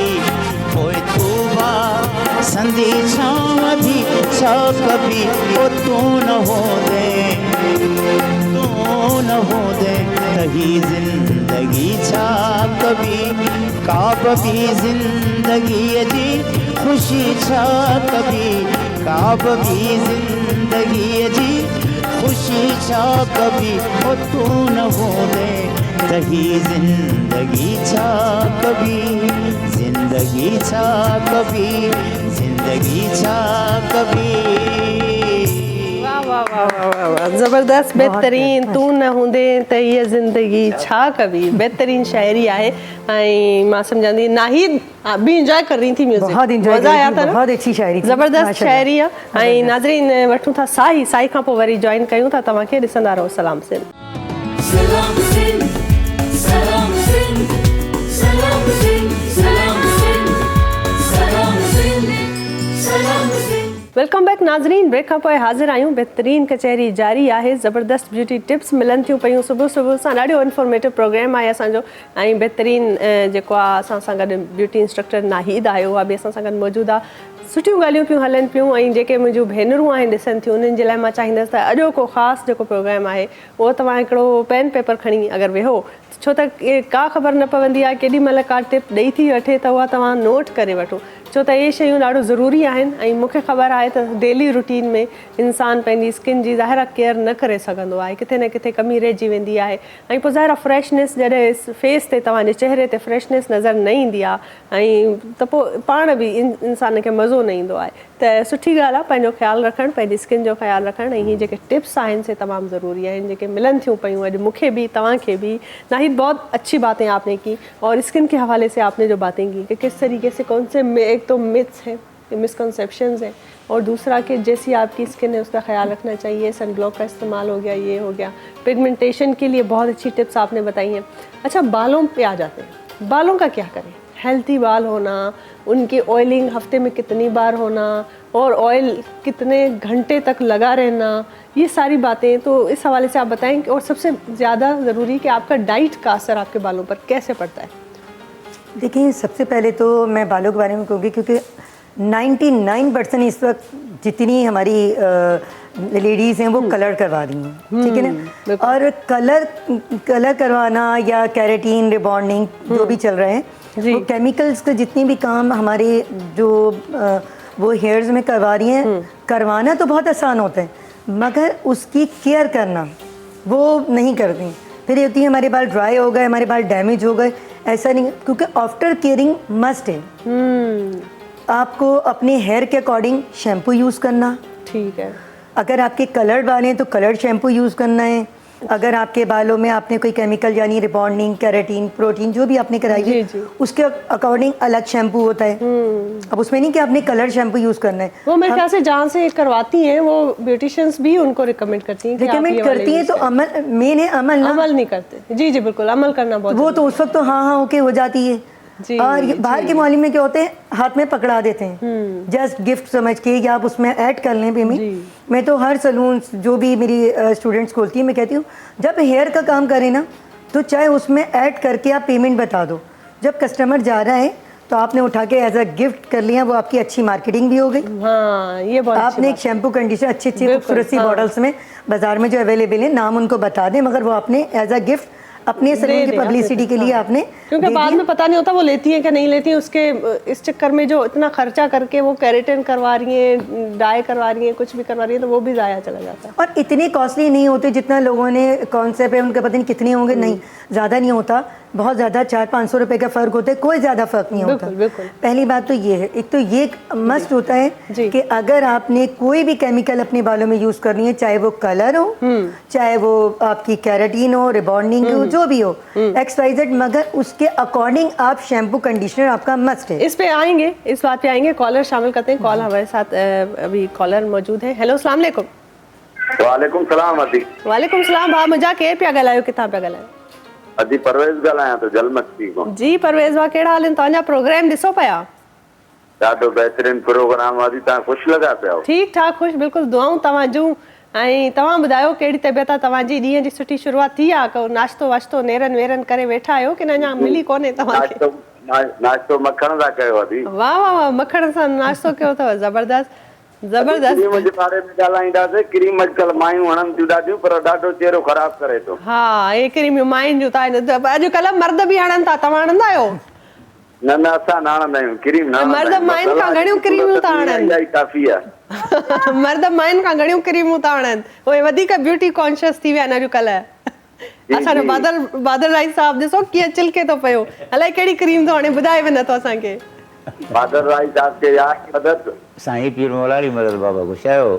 पोइ तूबा संदी छांव भी छा कबी ओ तूं न होंदे त ही ज़िंदगी छा कबी काब भी ज़िंदगीअ जी ख़ुशी छा कबी काब भी ज़िंदगीअ जी ख़ुशी छा कबी ओ तूं न होंदे त ही ज़िंदगी छा कबी ज़िंदगी छा कबी ज़िंदगी छा कबी वाह वाह वाह वाह वाह ज़बरदस्त बेहतरीन तू न हूंदे त हीअ ज़िंदगी छा कबी बेहतरीन शायरी आहे ऐं मां सम्झंदी नाहिद बि इंजॉय कर रही थी म्यूजिक बहुत enjoy मज़ा आया करी थी, था न? बहुत अच्छी शायरी थी, ज़बरदस्त माशाल्लाह। शायरी आहे ऐं नाज़रीन वठूं था साई खां पोइ वरी जॉइन कयूं था तव्हांखे ॾिसंदा रहो सलाम सिंध सलाम सिंध सलाम सिंध सलाम सिंध सलाम सिंध सलाम सिंध सलाम सिंध वेलकम बैक नाज़रीन ब्रेक खां पोइ हाज़िर आहियूं बेहतरीन कचहरी जारी आहे ज़बरदस्त ब्यूटी टिप्स मिलनि थियूं पियूं सुबुह सां ॾाढो इंफॉर्मेटिव प्रोग्राम आहे असांजो ऐं बेहतरीन जेको आहे असां सां गॾु ब्यूटी इंस्ट्रक्टर नाहिद आहे उहा बि असां सां गॾु मौजूदु आहे सुठियूं ॻाल्हियूं पियूं हलनि पियूं ऐं जेके मुंहिंजूं भेनरूं आहिनि ॾिसनि थियूं उन्हनि जे लाइ मां चाहींदसि त अॼोको ख़ासि जेको प्रोग्राम आहे उहो तव्हां हिकिड़ो पेन पेपर खणी अगरि वेहो छो त का ख़बर न पवंदी आहे केॾी महिल का टिप ॾेई थी वठे त उहा तव्हां नोट करे वठो छो त इहे शयूं ॾाढो ज़रूरी आहिनि ऐं मूंखे ख़बर आहे त डेली रूटीन में इंसान पंहिंजी स्किन जी ज़ाहिर केयर न करे सघंदो आहे, किथे न किथे कमी रहिजी वेंदी आहे ऐं पोइ ज़ाहिर फ्रेशनेस जॾहिं फेस ते तव्हांजे चहिरे ते फ्रेशनेस नज़र न ईंदी आहे ऐं त पोइ पाण बि इंसान खे मज़ो न ईंदो आहे। त सुठी ॻाल्हि आहे पंहिंजो ख़्यालु रखणु, पंहिंजी स्किन जो ख़्यालु रखणु ऐं हीअ जेके टिप्स आहिनि से तमामु ज़रूरी आहिनि जेके मिलनि थियूं पियूं अॼु मूंखे भी तव्हांखे भी। नाहिद बहुत अच्छी बातें आपने की और स्किन के हवाले से आपने जो बातें की कि किस तरीके से कौन से एक तो मिथ्स हैं, मिसकंसेप्शंस हैं और दूसरा कि जैसी आपकी स्किन है उसका ख्याल रखना चाहिए, सन ब्लॉक का इस्तेमाल हो गया, ये हो गया, पिगमेंटेशन के लिए बहुत अच्छी टिप्स आपने बताई हैं। अच्छा, बालों पे आ जाते हैं, बालों का क्या करें? हेल्थी बाल होना, उनकी ऑयलिंग हफ्ते में कितनी बार होना और ऑयल कितने घंटे तक लगा रहना, ये सारी बातें तो इस हवाले से आप बताएं। और सबसे ज़्यादा ज़रूरी कि आपका डाइट का असर आपके बालों पर कैसे पड़ता है? देखिए, सबसे पहले तो मैं बालों के बारे में कहूँगी क्योंकि 99% इस वक्त जितनी हमारी लेडीज़ हैं वो कलर करवा रही हैं, ठीक है ना। और कलर करवाना या केराटिन रिबॉन्डिंग जो भी चल रहे हैं, वो केमिकल्स के जितनी भी काम हमारे जो वो हेयर्स में करवा रही हैं, करवाना तो बहुत आसान होता है मगर उसकी केयर करना वो नहीं करती। फिर ये होती है हमारे बाल ड्राई हो गए, हमारे बाल डैमेज हो गए, ऐसा नहीं, क्योंकि आफ्टर केयरिंग मस्ट है आपको अपने हेयर के अकॉर्डिंग शैम्पू यूज़ करना, ठीक है। अगर आपके कलर्ड बाल हैं तो कलर्ड शैम्पू यूज़ करना है। अगर आपके बालों में आपने कोई केमिकल यानी रिबॉन्डिंग, केराटिन, प्रोटीन जो भी आपने कराई है उसके अकॉर्डिंग अलग शैम्पू होता है। अब उसमें नहीं कि आपने कलर शैम्पू यूज़ करना है। वो मेरे ख्याल से जहाँ से करवाती हैं वो ब्यूटिशियंस भी उनको रिकमेंड करती हैं, रिकमेंड करती हैं, तो अमल मेन है, अमल नहीं करते। जी जी बिल्कुल, अमल करना बहुत वो तो उस वक्त तो हाँ ओके हो जाती है। और बाहर के मामले में क्या होते हैं, हाथ में पकड़ा देते हैं जस्ट गिफ्ट समझ के, या आप उसमें ऐड कर लें पेमेंट। मैं तो हर सलून जो भी मेरी स्टूडेंट्स खोलती हैं मैं कहती हूँ जब हेयर का काम करें ना तो चाहे उसमें ऐड करके आप पेमेंट बता दो, जब कस्टमर जा रहा है तो आपने उठा के एज अ गिफ्ट कर लिया, वो आपकी अच्छी मार्केटिंग भी हो गई। हाँ, ये बहुत आपने एक शैम्पू कंडीशनर अच्छी खूबसूरत सी बॉटल्स में बाजार में जो अवेलेबल है, नाम उनको बता दें, मगर वो आपने एज अ गिफ्ट अपने सलून की पब्लिसिटी के लिए आपने, क्योंकि बाद में पता नहीं होता वो लेती हैं कि नहीं लेती हैं, उसके इस चक्कर में जो इतना खर्चा करके वो केराटिन करवा रही हैं, डाई करवा रही हैं, कुछ भी करवा रही हैं, तो वो भी ज़ाया चला जाता है। और इतने कॉस्टली नहीं होते जितना लोगों ने कॉन्सेप्ट है उनका, पता नहीं कितने होंगे, नहीं ज़्यादा नहीं होता, बहुत ज़्यादा 400-500 रुपये का फ़र्क होता है, कोई ज़्यादा फ़र्क नहीं होता। पहली बात तो ये है, एक तो ये मस्ट होता है कि अगर आपने कोई भी केमिकल अपने बालों में यूज़ करनी है, चाहे वो कलर हो, चाहे वो आपकी केराटिन हो, रिबॉन्डिंग हो, जो भी हो, XYZ, मगर उसके अकॉर्डिंग आप शैम्पू कंडीशनर आपका मस्ट है। इस पे आएंगे, इस बात पे आएंगे, कॉलर शामिल करते हैं। कॉल हमारे साथ अभी कॉलर मौजूद है। हेलो, अस्सलाम वालेकुम। वालेकुम सलाम अदी। वालेकुम सलाम। भाउ मुंहिंजा केरु पिया ॻाल्हायो, किथां पिया ॻाल्हायो? अदी परवेज़ ॻाल्हायां थो जलमस्ती खां। जी परवेज़ भाउ, कहिड़ा हाल आहिनि? तव्हांजा प्रोग्राम ॾिसो पिया? ॾाढो बहितरीन प्रोग्राम अदी, तव्हां ख़ुशि लॻा पिया हो? ठीकु ठाक, ख़ुशि, बिल्कुलु दुआऊं तव्हां जूं। ऐं तव्हां ॿुधायो कहिड़ी तबियत आहे तव्हांजी? ॾींहं जी सुठी शुरूआति थी आहे? को नाश्तो वाश्तो नेरनि वेरनि करे वेठा आहियो की न अञा मिली कोन्हे तव्हांखे? नाश्तो मखण सां कयो अदी। वाह वाह वाह, मखण सां नाश्तो कयो अथव, ज़बरदस्त ज़बरदस्त। क्रीम जे बारे में ॻाल्हाईंदासीं। क्रीम अॼुकल्ह मायूं हणनि थियूं ॾाढियूं, पर ॾाढो चेहरो ख़राब करे थो। हा, हे क्रीमियूं मायुनि जूं त अॼुकल्ह मर्द बि हणनि था, तव्हां हणंदा आहियो? न न, असां न हणंदा आहियूं क्रीम। न मर्द मायुनि खां घणियूं क्रीमूं था हणनि। इहा काफ़ी आहे। मर्द मायुनि खां घणियूं क्रीमूं था हणनि, उहे वधीक ब्यूटी कॉन्शियस थी विया आहिनि अॼुकल्ह। असांजो बादल राय साहब ॾिसो कीअं चिलके थो पियो, अलाए कहिड़ी क्रीम थो हाणे ॿुधाए वञे नथो असांखे। बादल राय साहब खे यादि मदद साईं पीर मौलारी मदद बाबा ख़ुशि आहियो?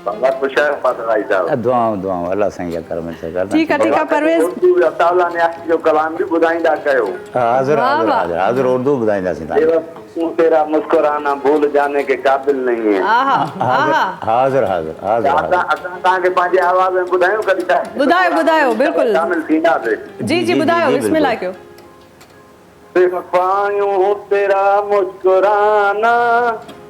बाबा ख़ुशि आहियो बादल राय साहब? दुआऊं अल्लाह साईं जा करम से कर। ठीक है परवेज़। अताउल्लाह ने जो कलाम भी ॿुधाईंदा कयो। हाज़िर उर्दू ॿुधाईंदासीं तव्हां। तू तेरा मुस्कुराना भूल जाने के काबिल नहीं है। हाज़िर असां तव्हांखे पंहिंजे आवाज़ में ॿुधायूं कॾहिं? ॿुधायो बिल्कुलु शामिल थींदासीं। जी ॿुधायो, बिस्मिल्लाह कयो। पायूं तेरा मुस्कुराना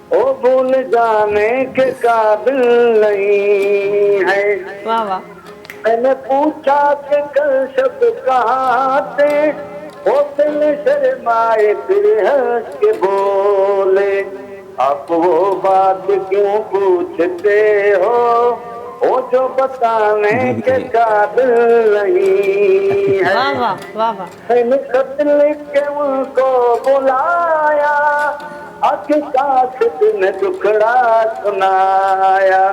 ओ भूल जाने के काबिल नहीं है। वाह वाह। मैंने पूछा कि कल शब कहाँ थे, वो दिल शर्माए फिर हंस के बोले, आप वो बात क्यों पूछते हो वो जो बताने के काबिल नहीं है। वाह वाह वाह वाह। मैंने खत लिख के उनको बुलाया, आज के काशिद ने दुखड़ा सुनाया,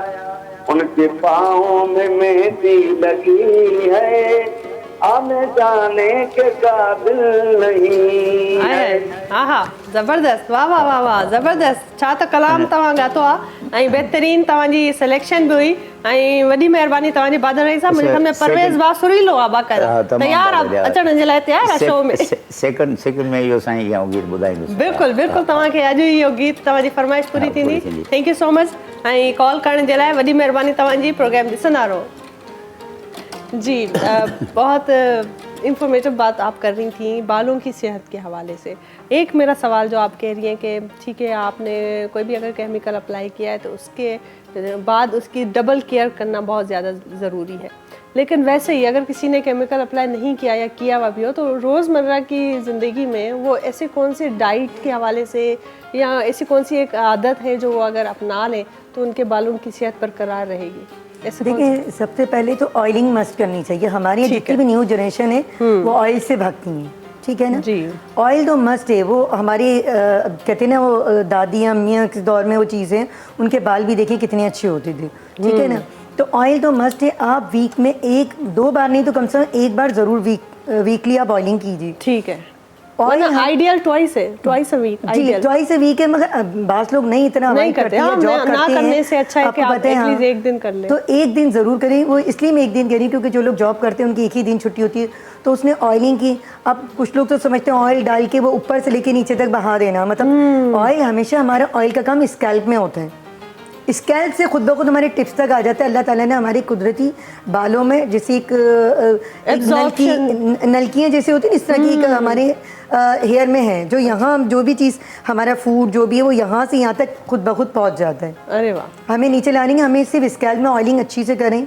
उनके पाँव में मेहंदी लगी है, आने जाने के काबिल नहीं है। हाँ ज़बरदस्त, वाह वाह वाह वाह, ज़बरदस्त। छा त कलाम तव्हां ॻातो आहे ऐं बहितरीन तव्हांजी सिलेक्शन बि हुई ऐं वॾी महिरबानी तव्हांजी बादल रही साहब। मुंहिंजे घर में परवेज़ भाउ सुरीलो आहे बाक़ाइदा, तयार आहे अचण जे लाइ, तयार आहे शो में। सेकंड में इहो साईं इहो गीत ॿुधाईंदुसि। बिल्कुलु बिल्कुलु, तव्हांखे अॼु इहो गीत तव्हांजी फरमाइश पूरी थींदी। थैंक यू सो मच ऐं कॉल करण जे लाइ वॾी महिरबानी तव्हांजी। प्रोग्राम ॾिसंदा रहो जी। बहुत इंफॉर्मेटिव बात आप कर रही थी बालों की सेहत के हवाले से। एक मेरा सवाल जो आप कह रही हैं कि ठीक है, आपने कोई भी अगर केमिकल अप्लाई किया है तो उसके बाद उसकी डबल केयर करना बहुत ज़्यादा ज़रूरी है, लेकिन वैसे ही अगर किसी ने केमिकल अप्लाई नहीं किया या किया हुआ भी हो तो रोज़मर्रा की ज़िंदगी में वो ऐसे कौन से डाइट के हवाले से या ऐसी कौन सी एक आदत है जो वो अगर अपना लें तो उनके बालों की सेहत बरकरार रहेगी? देखिए, सबसे पहले तो ऑयलिंग मस्ट करनी चाहिए। हमारी यहाँ जितनी भी न्यू जनरेशन है वो ऑयल से भागती हैं, ठीक है ना जी। ऑयल तो मस्ट है। वो हमारी कहते हैं ना, वो दादी अम्मियाँ के दौर में वो चीज़ें, उनके बाल भी देखिए कितने अच्छे होते थे, ठीक है ना। तो ऑयल तो मस्ट है। आप वीक में 1-2 बार नहीं तो कम से कम 1 बार ज़रूर वीकली आप ऑयलिंग कीजिए, ठीक है। और आइडियल ट्वाइस है, ट्वाइस अ वीक, जी ट्वाइस अ वीक है, मगर बास लोग नहीं इतना अवॉइड करते हैं, जॉब करते हैं, करने से अच्छा है कि आप एटलीस्ट एक दिन कर लें। तो एक दिन जरूर करें। वो इसलिए मैं एक दिन कह रही हूँ क्योंकि जो लोग जॉब करते हैं उनकी एक ही दिन छुट्टी होती है, तो उसने ऑयलिंग की। अब कुछ लोग तो समझते हैं ऑयल डाल के वो ऊपर से लेके नीचे तक बहा देना, मतलब ऑयल हमेशा, हमारा ऑयल का काम स्कैल्प में होता है। स्कैल्प से खुद ब खुद हमारे टिप्स तक आ जाता है। अल्लाह ताला ने हमारी कुदरती बालों में जैसे एक नलकियाँ जैसे होती है, इस तरह की हमारे हेयर में है, जो यहाँ जो भी चीज़ हमारा फूड जो भी है वो यहाँ से यहाँ तक खुद ब खुद पहुँच जाता है। अरे वाह। हमें नीचे लानी है, हमें सिर्फ स्कैल्प में ऑयलिंग अच्छी से करें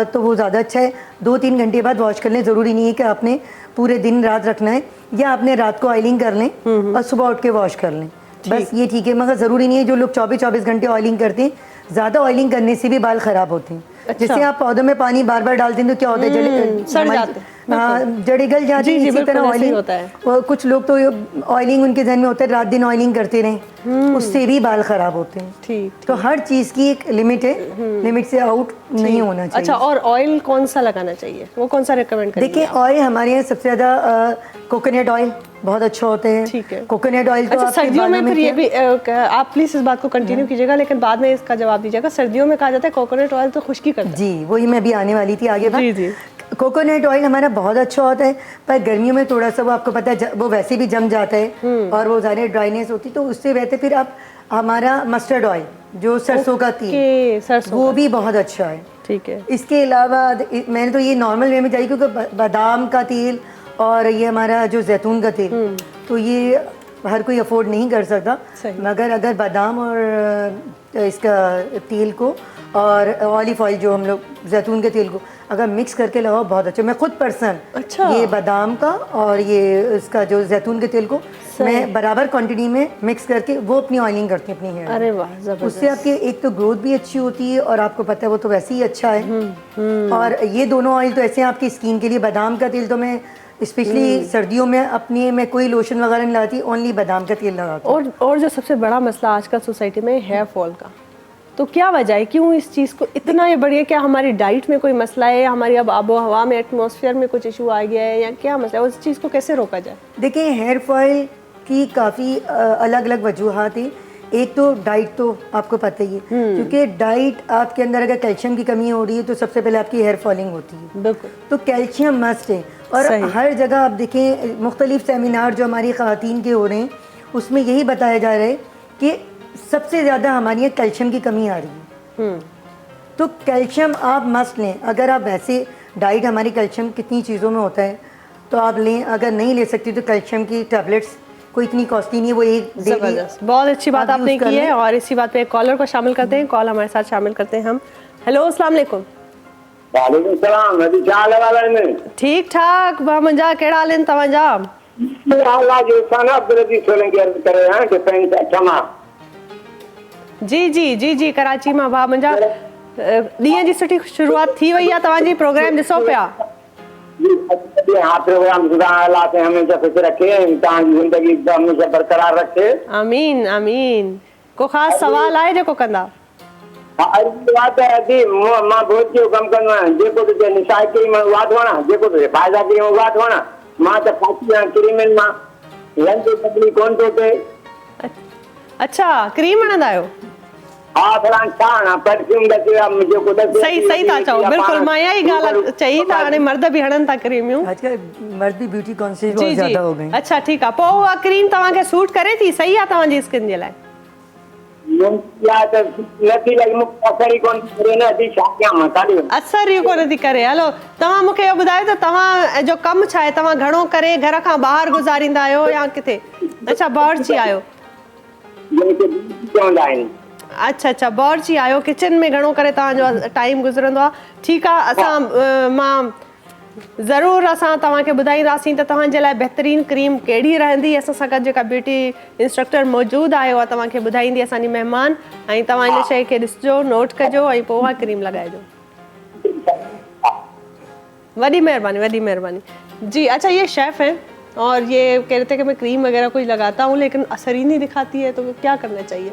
तो वो ज़्यादा अच्छा है। 2-3 घंटे बाद वॉश कर लें। ज़रूरी नहीं है कि आपने पूरे दिन रात रखना है, या आपने रात को ऑयलिंग कर लें और सुबह उठ के वॉश कर लें, बस ये ठीक है। मगर ज़रूरी नहीं है जो लोग 24-24 घंटे ऑयलिंग करते हैं, ज़्यादा ऑयलिंग करने से भी बाल ख़राब होते हैं। अच्छा। जैसे आप पौधों में पानी बार बार डालते हैं तो क्या होता है, सड़ जाते हैं, जड़ें गल जाती हैं। इसी तरह ऑयलिंग होता है। और कुछ लोग तो ऑयलिंग उनके जहन में होता है रात दिन ऑयलिंग करते रहें, उससे भी बाल ख़राब होते हैं। ठीक। तो हर चीज़ की एक लिमिट है, लिमिट से आउट नहीं होना चाहिए। अच्छा, और ऑयल कौन सा लगाना चाहिए, वो कौन सा रिकमेंड करेंगे? देखिए, ऑयल हमारे यहाँ सबसे ज़्यादा कोकोनट ऑयल बहुत अच्छा होता है। ठीक है। कोकोनट ऑयल तो सर्दियों में फिर ये भी आप प्लीज इस बात को कंटिन्यू कीजिएगा, लेकिन बाद में इसका जवाब दीजिएगा। सर्दियों में कहा जाता है कोकोनट ऑयल तो खुश्की करता है। जी, वही मैं भी आने वाली थी आगे बात। जी। कोकोनट ऑयल हमारा बहुत अच्छा होता है, पर गर्मियों में थोड़ा सा वो आपको पता है वो वैसे भी जम जाता है और वो ज़्यादा ड्राइनेस होती है, तो उससे बेहतर फिर आप हमारा मस्टर्ड ऑयल जो सरसों का तेल, वो भी बहुत अच्छा है। ठीक है। इसके अलावा मैंने तो ये नॉर्मल वे में चाहिए क्योंकि बादाम का तेल और ये हमारा जो जैतून का तेल, तो ये हर कोई अफोर्ड नहीं कर सकता, मगर अगर बादाम और इसका तेल को और ऑलिव ऑयल जो हम लोग जैतून के तेल को अगर मिक्स करके लगाओ बहुत अच्छा। मैं खुद पर्सन ये बादाम का और ये इसका जो जैतून के तेल को मैं बराबर क्वांटिटी में मिक्स करके वो अपनी ऑयलिंग करती हूँ अपनी हेयर। अरे वाह, जबरदस्त। उससे आपकी एक तो ग्रोथ भी अच्छी होती है और आपको पता है वो तो वैसे ही अच्छा है। और ये दोनों ऑयल तो ऐसे हैं आपकी स्किन के लिए। बादाम का तेल तो मैं स्पेशली सर्दियों में अपनी मैं कोई लोशन वगैरह नहीं लगाती, ओनली बादाम का तेल लगाती हूँ। और जो सबसे बड़ा मसला आजकल सोसाइटी में हेयर फॉल का, तो क्या वजह है, क्यों इस चीज़ को इतना ये बढ़िया? क्या हमारी डाइट में कोई मसला है, हमारी अब आबो हवा में एटमॉस्फेयर में कुछ इशू आ गया है, या क्या मसला है? उस चीज़ को कैसे रोका जाए? देखिए, हेयर फॉल की काफ़ी अलग अलग वजूहात हैं। एक तो डाइट तो आपको पता ही है, क्योंकि डाइट आपके अंदर अगर कैल्शियम की कमी हो रही है तो सबसे पहले आपकी हेयर फॉलिंग होती है। बिल्कुल। तो कैल्शियम मस्ट है। और हर जगह आप देखें मुख्तलिफ सेमिनार जो हमारी ख़वातीन के हो रहे हैं उसमें यही बताया जा रहा है कि सबसे ज़्यादा हमारी यहाँ कैल्शियम की कमी आ रही है। तो कैल्शियम आप मस्ट लें। अगर आप वैसे डाइट हमारी कैल्शियम कितनी चीज़ों में होता है तो आप लें, अगर नहीं ले सकती तो कैल्शियम की टैबलेट्स कोई इतनी कॉस्टली नहीं है, वो एक जबरदस्त, बहुत अच्छी बात आपने की है। और इसी बात पे एक कॉलर को शामिल करते हैं। कॉल हमारे साथ शामिल करते हैं हम। हेलो, अस्सलाम वालेकुम। वालेकुम सलाम। अभी क्या लगा रहे? ठीक ठाक मुंहिंजा कहिड़ा हाल आहिनि तव्हांजा? अल्लाह जो साना अब्दुल सोलंकी अर्ज़ करे हैं डिफेंस अठमा। जी कराची मां भाउ मुंहिंजा। ॾींहं जी सुठी शुरूआत थी वई आहे, तव्हांजी प्रोग्राम ॾिसो पिया। ये हाँ प्रोग्राम खुदा अल्लाह से हमेशा खुश रखे, इंसान की जिंदगी एकदम हमेशा बरकरार रखे। आमीन आमीन। को ख़ासि सवाल आहे जेको कंदा? बात है कि मां बहुत जो कम करना है, जेको तो निशाई क्रीम वाद होना, जेको तो फायदा क्रीम वाद होना, मां तो फाटी क्रीम मां लंच बदली कौन तो थे। अच्छा, क्रीम वणंदा आहियो? हाँ फलान छाना परफ्यूम दसियो मुझे को दसियो। सही था चओ, बिल्कुल मां इहा ई ॻाल्हि चई त हाणे मर्द बि हणनि था क्रीमियूं। आजकल मर्द भी ब्यूटी कॉन्शियस बहुत ज़्यादा हो गए। अच्छा ठीक आहे, पोइ उहा क्रीम तव्हांखे सूट करे थी? सही आहे तव्हांजी स्किन जे लाइ? या तो नथी लगी मुख असर ही कोन करे न अदी शाकिया मसाली असर ई कोन थी करे। हलो तव्हां मूंखे इहो ॿुधायो त तव्हां जो कमु छा आहे? तव्हां घणो करे घर खां ॿाहिरि गुज़ारींदा आहियो या किथे? अच्छा बावर्ची आहियो। चवंदा आहिनि। अच्छा अच्छा बावर्ची आहियो, किचन में घणो करे तव्हांजो टाइम गुज़रंदो आहे। ठीकु आहे, असां मां ज़रूरु असां तव्हांखे ॿुधाईंदासीं त तव्हांजे लाइ बहितरीनु क्रीम कहिड़ी रहंदी। असां सां गॾु जेका ब्यूटी इंस्ट्रक्टर मौजूदु आहे उहा तव्हांखे ॿुधाईंदी, असांजी महिमान। ऐं तव्हां इन शइ खे ॾिसिजो, नोट कजो ऐं पोइ उहा क्रीम लॻाइजो। वॾी महिरबानी वॾी महिरबानी जी। अच्छा ये शेफ़ हैं और ये कहते हैं कि मैं क्रीम वगैरह कुछ लगाता हूँ लेकिन असर ही नहीं दिखाती है, तो क्या करना चाहिए?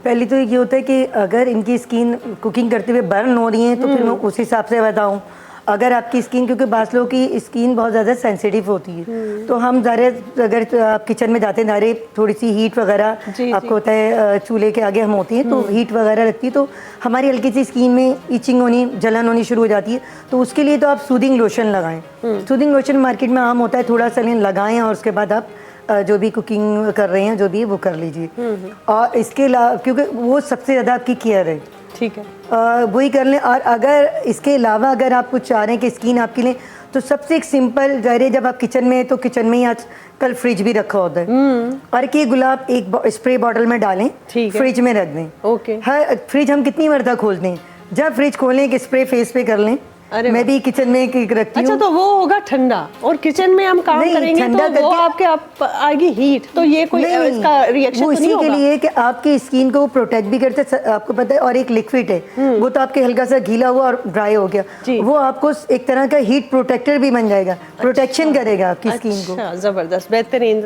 पहले तो ये होता है कि अगर इनकी स्किन कुकिंग करते हुए बर्न हो रही है तो फिर मैं उस हिसाब से बताऊँ। अगर आपकी स्किन, क्योंकि बास लोगों की स्किन बहुत ज़्यादा सेंसिटिव होती है, तो हम ज़्यादा अगर आप किचन में जाते हैं नारे थोड़ी सी हीट वगैरह आपको होता है, चूल्हे के आगे हम होती हैं तो हीट वगैरह लगती है, तो हमारी हल्की सी स्किन में इचिंग होनी, जलन होनी शुरू हो जाती है। तो उसके लिए तो आप सूदिंग लोशन लगाएं। सूदिंग लोशन मार्केट में आम होता है, थोड़ा सा लगाएं और उसके बाद आप जो भी कुकिंग कर रहे हैं जो भी वो कर लीजिए। और इसके अलावा क्योंकि वो सबसे ज़्यादा आपकी केयर है, ठीक है, वही कर लें। और अगर इसके अलावा अगर आप कुछ चाह रहे हैं कि स्किन आपके लिए, तो सबसे एक सिंपल ज़ाहिर, जब आप किचन में है तो किचन में ही आज कल फ्रिज भी रखा होता है, और कि गुलाब एक स्प्रे बॉटल में डालें, फ्रिज में रख दें। ओके। हर फ्रिज हम कितनी बार तक खोलते हैं, जब फ्रिज खोलें एक स्प्रे फेस पे कर लें। मैं भी किचन में रखती हूँ। अच्छा तो वो होगा ठंडा, और किचन में हम काम करेंगे तो वो आपके आएगी हीट, तो ये कोई इसका रिएक्शन तो नहीं होगा? इसी के लिए कि आपकी स्किन को प्रोटेक्ट भी करते हैं, आपको पता है। और एक लिक्विड है, वो तो आपके हल्का सा गीला हुआ और ड्राई हो गया, वो आपको एक तरह का हीट प्रोटेक्टर भी बन जाएगा, प्रोटेक्शन करेगा आपकी स्किन को। ज़बरदस्त, बहितरीनु,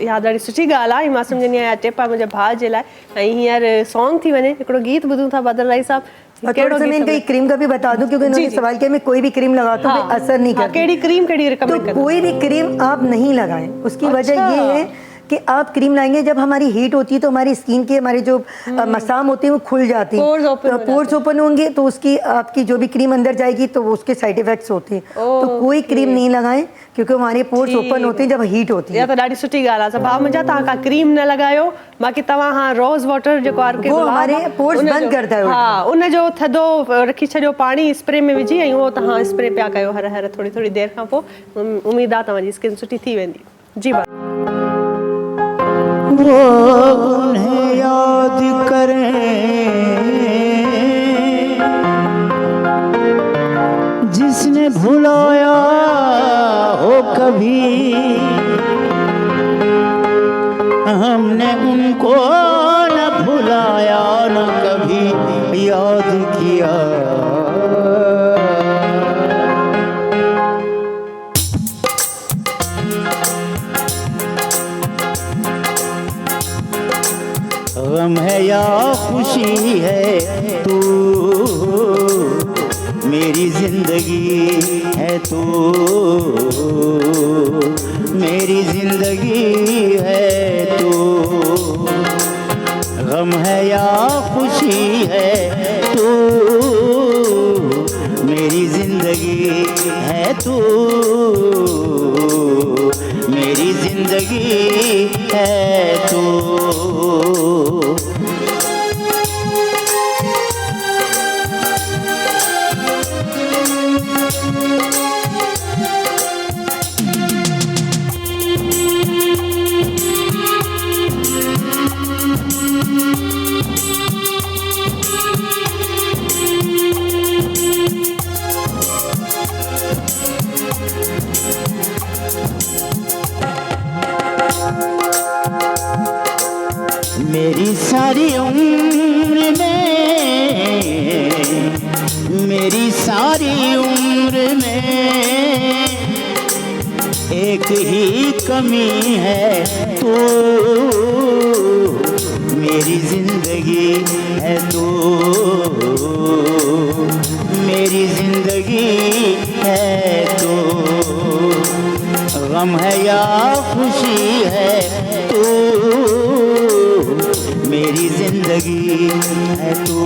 इहा ॾाढी सुठी ॻाल्हि आहे। मां सम्झंदी आहियां टिप आहे मुंहिंजे भाउ जे लाइ। ऐं हींअर सॉन्ग थी वञे, हिकिड़ो गीत ॿुधूं था बादल राय साहब। थोड़ा सा मैं इनका क्रीम का भी बता दूं, क्योंकि उन्होंने सवाल किया मैं कोई भी क्रीम लगाता हूँ असर नहीं करती। केड़ी क्रीम केड़ी रिकमेंड करते? कोई भी क्रीम आप नहीं लगाएं। उसकी वजह ये है कि आप क्रीम लाएंगे जब हमारी हीट होती है तो हमारी स्किन के हमारे जो मसाम होते हैं वो खुल जाती हैं, पोर्स ओपन होंगे, तो उसकी आपकी जो भी क्रीम अंदर जाएगी तो उसके साइड इफेक्ट्स होते हैं। तो कोई क्रीम नहीं लगाएं क्योंकि हमारे पोर्स ओपन होते हैं जब हीट होती है। या तो ॾाढी सुठी ॻाल्हि आहे। भाउ मुंहिंजा तव्हां का क्रीम न लॻायो, बाक़ी तव्हां हाँ रोज़ वाटर जेको आहे वो हमारे पोर्स बंद करता है। हाँ, उन जो थधो रखी छॾियो पाणी स्प्रे में विझी, ऐं उहो तव्हां स्प्रे पिया कयो हर हर थोड़ी थोड़ी देरि खां पोइ। उमेद आहे तव्हांजी स्किन सुठी थी वेंदी। जी बा वो उन्हें याद करें जिसने भुलाया हो कभी, हमने उनको न भुलाया न कभी याद किया। गम है या खुशी है तू, मेरी जिंदगी है तू, मेरी जिंदगी है तू। गम है या खुशी है तू, मेरी जिंदगी है तू, मेरी जिंदगी है तू। मेरी सारी उम्र में, मेरी सारी उम्र में एक ही कमी है तू, मेरी जिंदगी है तू, मेरी जिंदगी है तू, गम है या खुशी है तू, मेरी जिंदगी है तू,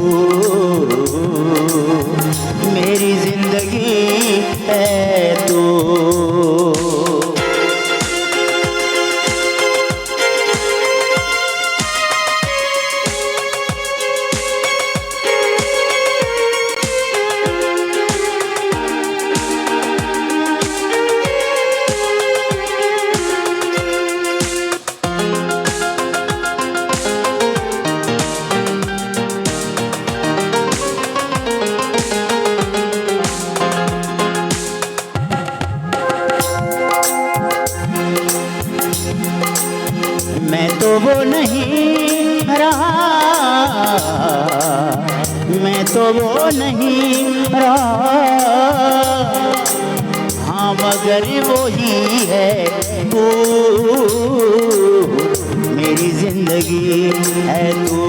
मेरी जिंदगी है तू। मैं तो वो नहीं रहा, मैं तो वो नहीं रहा, हाँ मगर वो ही है तू, मेरी जिंदगी है तू,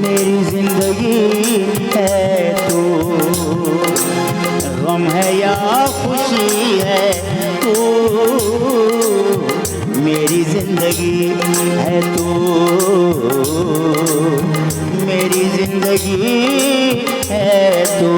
मेरी जिंदगी है तू, गम है या खुशी है तू, मेरी जिंदगी है तू, मेरी जिंदगी है तू।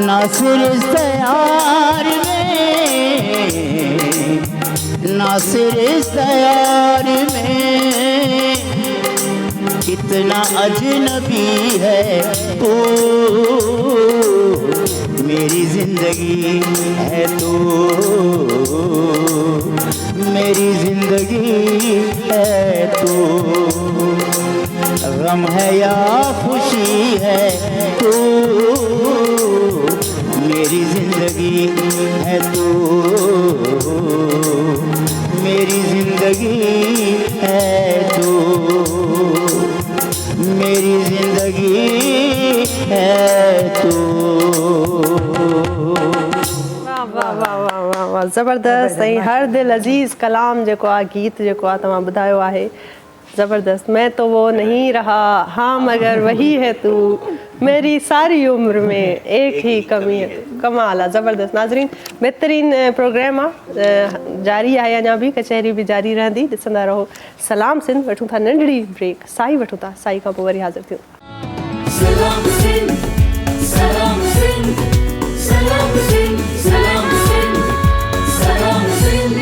ना सिर्फ तैयार में, ना सिर्फ तैयार में, कितना अजनबी है तू, मेरी जिंदगी है तू, मेरी जिंदगी है तू, गम है या खुशी है तू, मेरी जिंदगी है तू, मेरी जिंदगी है तू, मेरी जिंदगी है तू। वाह वाह वाह वाह वाह वाह, ज़बरदस्त। ऐं हर दिल अज़ीज़ कलाम जेको आहे, गीत जेको आहे तव्हां ॿुधायो आहे, ज़बरदस्त। मैं तो वो नहीं रहा, हाँ मगर वही है तू, मेरी सारी उम्र में एक ही कमी है तू। कमाल आहे, ज़बरदस्त। नाज़रीन, बहितरीन प्रोग्राम आहे, जारी आहे, अञा बि कचहरी बि जारी रहंदी, ॾिसंदा रहो। सलाम सिंध वठूं था नंढड़ी ब्रेक, साई वठूं था, साई खां पोइ वरी हाज़िर थियूं। सलाम सिंध सलाम सिंध सलाम सिंध सलाम सिंध सलाम सिंध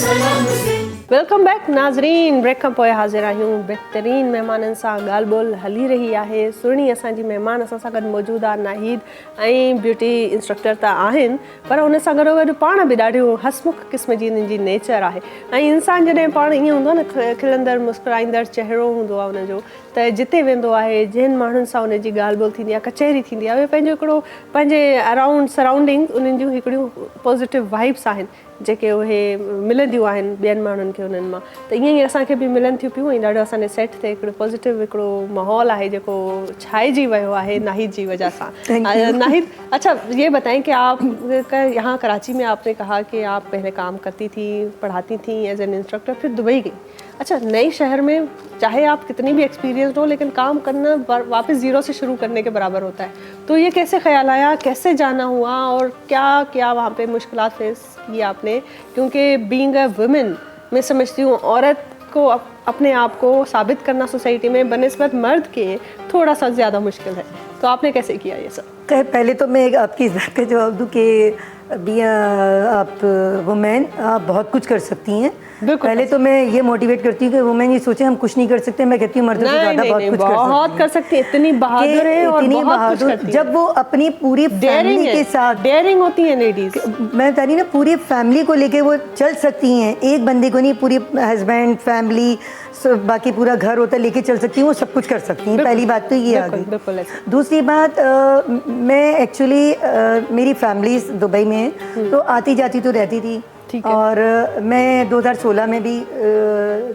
सलाम सिंध। वेलकम बैक नाज़रीन, ब्रेक खां पोइ हाज़िर आहियूं। बहितरीन महिमाननि सां ॻाल्हि ॿोल हली रही आहे। सुहिणी असांजी महिमान असां सां गॾु मौजूदु आहे, नाहिद ऐं ब्यूटी इंस्ट्रक्टर त आहिनि, पर हुन सां गॾोगॾु पाण बि ॾाढियूं हसमुख क़िस्म जी हिननि जी नेचर आहे। ऐं इंसानु जॾहिं पाण ईअं हूंदो आहे न, खिलंदड़ मुस्कुराईंदड़ चहिरो हूंदो आहे हुनजो, त जिते वेंदो आहे, जिन माण्हुनि सां हुनजी ॻाल्हि ॿोल थींदी आहे, कचहरी थींदी आहे, उहे पंहिंजो हिकिड़ो पंहिंजे अराउंड सराउंडिंग उन्हनि जूं हिकिड़ियूं पॉज़िटिव वाइब्स आहिनि जेके उहे मिलंदियूं आहिनि ॿियनि माण्हुनि खे उन्हनि मां। त ईअं ई असांखे बि मिलनि थियूं पियूं, ऐं ॾाढो असांजे सेट ते हिकिड़ो पॉज़िटिव हिकिड़ो माहौल आहे जेको छाइजी वियो आहे नाहिद जी वजह सां। नाहिद, अच्छा ये बताएं कि आप यहाँ कराची में आपने कहा कि आप पहले काम करती थी, पढ़ाती थी एज एन इंस्ट्रक्टर, फिर दुबई गई। अच्छा, नए शहर में चाहे आप कितनी भी एक्सपीरियंस हो, लेकिन काम करना वापस ज़ीरो से शुरू करने के बराबर होता है। तो ये कैसे ख्याल आया, कैसे जाना हुआ, और क्या क्या वहाँ पे मुश्किलात फेस की आपने? क्योंकि बीइंग अ वुमेन, मैं समझती हूँ औरत को अपने आप को साबित करना सोसाइटी में बनिस्बत मर्द के थोड़ा सा ज़्यादा मुश्किल है। तो आपने कैसे किया ये सब? पहले तो मैं आपकी इस बात का जवाब दूँ कि अभी आप वुमेन आप बहुत कुछ कर सकती हैं। बिल्कुल। पहले तो मैं ये मोटिवेट करती हूँ कि वुमेन ये सोचे हम कुछ नहीं कर सकते, मैं कहती हूँ मर्दों से ज़्यादा बहुत कुछ बहुत कर सकती है, इतनी बहादुर है और इतनी बहुत कुछ बहादुर करती है। जब वो अपनी पूरी फैमिली के साथ डेयरिंग होती है लेडीज। मैं बता रही ना, पूरी फैमिली को लेके वो चल सकती हैं, एक बंदे को नहीं, पूरी हस्बैंड फैमिली बाकी पूरा घर होता है लेके चल सकती हैं, वो सब कुछ कर सकती हैं। पहली बात तो ये आ गई। दूसरी बात, मैं एक्चुअली मेरी फैमिली दुबई में है, तो आती जाती तो रहती थी। और मैं 2016 में भी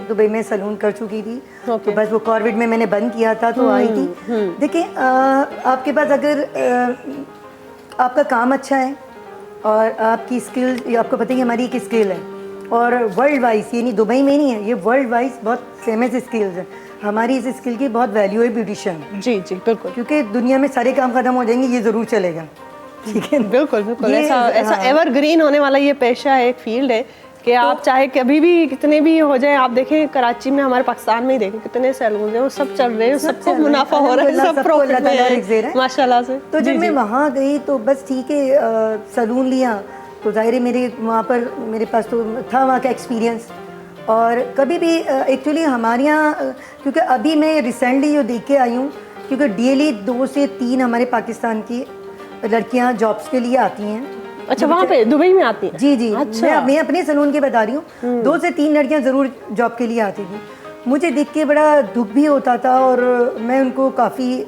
दुबई में सैलून कर चुकी थी। तो बस वो कोविड में मैंने बंद किया था तो आई थी। देखिए, आपके पास अगर आपका काम अच्छा है और आपकी स्किल, आपको पता है कि हमारी एक स्किल है और वर्ल्ड वाइज, ये नहीं दुबई में नहीं है, ये वर्ल्ड वाइज बहुत फेमस स्किल्स है। हमारी इस स्किल की बहुत वैल्यू है ब्यूटिशियन। जी जी बिल्कुल, क्योंकि दुनिया में सारे काम खत्म हो जाएंगे, ये ज़रूर चलेगा। ठीक है, बिल्कुल बिल्कुल। ऐसा एवरग्रीन होने वाला ये पेशा है, एक फील्ड है कि आप चाहे कभी भी कितने भी हो जाए। आप देखें कराची में, हमारे पाकिस्तान में ही देखें कितने सैलून हैं, वो सब चल रहे हैं, सबको मुनाफा हो रहा है, सब प्रॉफिट में है माशाल्लाह से। तो जब मैं वहाँ गई तो बस ठीक है, सैलून लिया तो ज़ाहिर है मेरे वहाँ पर मेरे पास तो था वहाँ का एक्सपीरियंस। और कभी भी एक्चुअली हमारे यहाँ, क्योंकि अभी मैं रिसेंटली जो देख के आई हूँ, क्योंकि डेली 2 से 3 हमारे पाकिस्तान की लड़कियाँ जॉब्स के लिए आती हैं। अच्छा, वहाँ पे दुबई में आती हैं? जी जी। अच्छा। मैं अपने सैलून के बता रही हूँ, 2 से 3 लड़कियाँ ज़रूर जॉब के लिए आती थी। मुझे देख के बड़ा दुख भी होता था और मैं उनको काफ़ी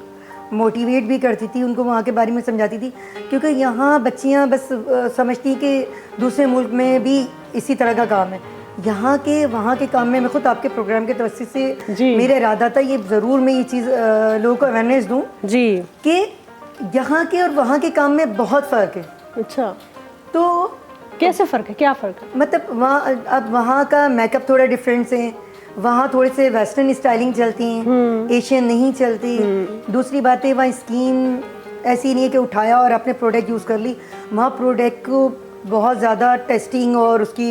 मोटिवेट भी करती थी, उनको वहाँ के बारे में समझाती थी। क्योंकि यहाँ बच्चियाँ बस समझती कि दूसरे मुल्क में भी इसी तरह का काम है, यहाँ के वहाँ के काम में। मैं खुद आपके प्रोग्राम के तवज्जो से मेरा इरादा था ये ज़रूर मैं ये चीज़ लोगों को अवेयरनेस दूँ जी कि यहाँ के और वहाँ के काम में बहुत फ़र्क है। अच्छा, तो कैसे फ़र्क है, क्या फ़र्क है? मतलब वहाँ, अब वहाँ का मेकअप थोड़ा डिफरेंट है, वहाँ थोड़े से वेस्टर्न स्टाइलिंग चलती हैं, एशियन नहीं चलती। दूसरी बात है, वहाँ स्किन ऐसी नहीं है कि उठाया और अपने प्रोडक्ट यूज़ कर ली। वहाँ प्रोडक्ट को बहुत ज़्यादा टेस्टिंग और उसकी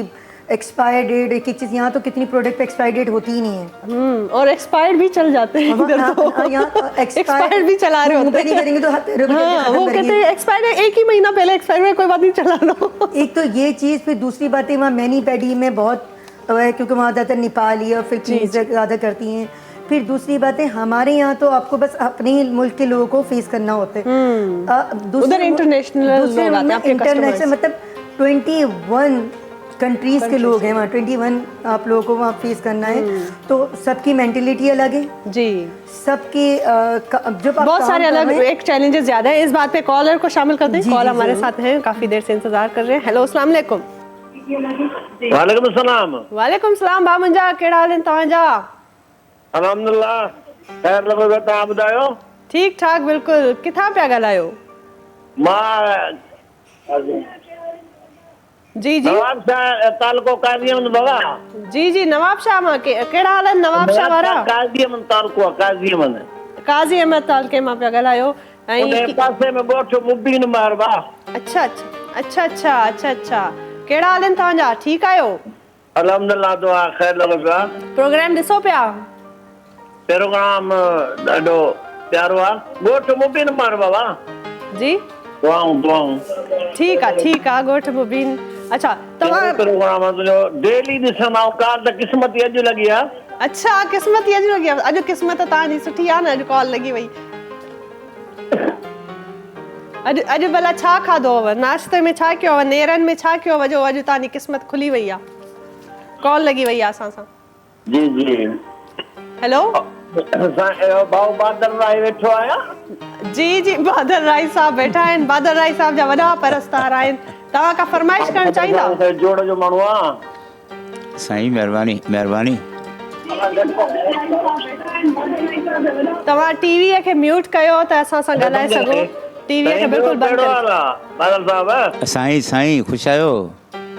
एक्सपायर डेट, एक एक चीज़। यहाँ तो कितनी प्रोडक्ट एक्सपायर डेट होती ही नहीं है, और एक्सपायर्ड भी चल जाते हैं इधर तो। यहाँ एक्सपायर्ड भी चला रहे होते हैं, नहीं करेंगे तो वो कहते हैं एक्सपायर्ड है, एक ही महीना पहले एक्सपायर हुआ, कोई बात नहीं, चला लो। एक तो ये चीज़। फिर दूसरी बात है, वहाँ मैनी पैडी में बहुत है, क्योंकि वहाँ ज़्यादातर नेपाली और फिलिपींस ज़्यादा करती हैं। फिर दूसरी बात है, हमारे यहाँ तो आपको बस अपने ही मुल्क के लोगों को फेस करना होता है। उधर इंटरनेशनल मतलब 21 कंट्रीज के लोग हैं वहाँ, 21 आप लोगों को वहाँ फेस करना है। तो सबकी मेंटेलिटी अलग है जी, सबकी जो बहुत सारे अलग एक चैलेंजेस ज्यादा है। इस बात पे कॉलर को शामिल करते हैं। कॉल हमारे साथ हैं, काफी देर से इंतजार कर रहे हैं। हेलो, अस्सलाम वालेकुम। वालेकुम सलाम। वालेकुम सलाम बामुंजा, केड़ा हाल है तव्हांजा? अल्हम्दुलिल्लाह, खैर लॻो पियो, तव्हां ॿुधायो? ठीक ठाक बिल्कुल। किथां पिया ॻाल्हायो? मां जी जी नवाब शाह तालुको काज़ीअमन बाबा। जी जी, नवाब शाह मां केड़ा हाल है? नवाब शाह वारा काज़ीअमन तालुको, काज़ीअमन काज़ी अहमद तालुके मां पिया ॻाल्हायो। उन पासे में ॻोठ मुबीन मारबा। अच्छा अच्छा अच्छा अच्छा अच्छा, केड़ा हाल है तव्हांजा? ठीक आयो? अल्हम्दुलिल्लाह, दुआ खैर लॻो पियो। प्रोग्राम ॾिसो पिया? प्रोग्राम ॾाढो प्यारो आहे। ॻोठ मुबीन मार बाबा जी, दुआऊं। ठीक आहे ॻोठ मुबीन। अच्छा, तव्हां प्रोग्राम तुंहिंजो डेली ॾिसंदा आहियूं। कार त क़िस्मत अॼु लॻी आहे। अच्छा, क़िस्मत अॼु लॻी आहे। अॼु क़िस्मत तव्हांजी सुठी आहे न, अॼु कॉल लॻी वई। अॼु भला छा खाधो हुअव? नाश्ते में छा कयो हुअव? नेरनि में छा कयो हुअव जो अॼु तव्हांजी क़िस्मत खुली वई आहे, कॉल लॻी वई आहे असां सां? जी जी। हेलो, भाऊ बादल राय वेठो आया? जी जी, बादल राय साहब वेठा आहिनि। बादल राय साहब जा वॾा परस्तार आहिनि। तव्हां का फरमाइश करणु चाहींदा? जोड़ जो माण्हू आहे। साईं महिरबानी महिरबानी। तव्हां टीवीअ खे म्यूट कयो त असां सां ॻाल्हाए सघो। टीवीअ खे बिल्कुलु बंदि कयो। बादल साहब साईं ख़ुशि आहियो?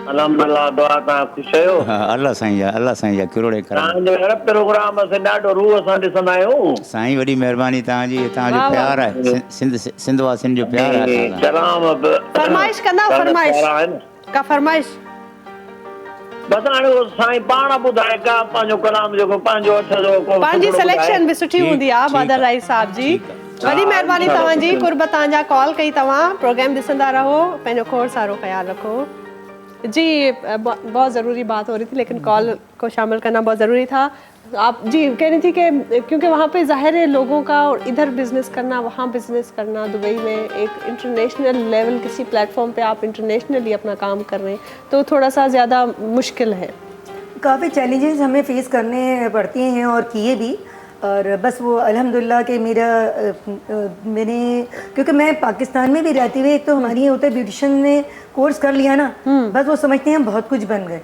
अल्हम्दुलिल्लाह, दुआ तव्हां ख़ुशि आहियो? हा, अल्लाह साईं जा किरोड़े करम। तव्हांजो प्रोग्राम असां ॾाढो रूह सां ॾिसंदा आहियूं। साईं वॾी महिरबानी तव्हांजी, तव्हांजो प्यार आहे, सिंध वासियुनि जो प्यार आहे। सलाम। फरमाइश कंदा? का फरमाइश? बस हाणे साईं पाण ॿुधाए का पंहिंजो कलाम जेको पंहिंजो अठ जो पंहिंजी सिलेक्शन बि सुठी हूंदी आहे बादल राय साहब जी। वॾी महिरबानी तव्हांजी कुर्बत तव्हांजा कॉल कई तव्हां प्रोग्राम ॾिसंदा रहो पंहिंजो खोड़ सारो ख्याल रखो जी बहुत ज़रूरी बात हो रही थी लेकिन कॉल को शामिल करना बहुत ज़रूरी था आप जी कह रही थी कि क्योंकि वहाँ पे ज़ाहिर है लोगों का और इधर बिज़नेस करना वहाँ बिज़नेस करना दुबई में एक इंटरनेशनल लेवल किसी प्लेटफॉर्म पे आप इंटरनेशनली अपना काम कर रहे हैं तो थोड़ा सा ज़्यादा मुश्किल है काफ़ी चैलेंजेस हमें फेस करने पड़ते हैं और किए भी और बस वो अल्हम्दुलिल्लाह कि मैंने क्योंकि मैं पाकिस्तान में भी रहती हुई एक तो हमारी ये होता है ब्यूटिशियन ने कोर्स कर लिया ना बस वो समझते हैं हम बहुत कुछ बन गए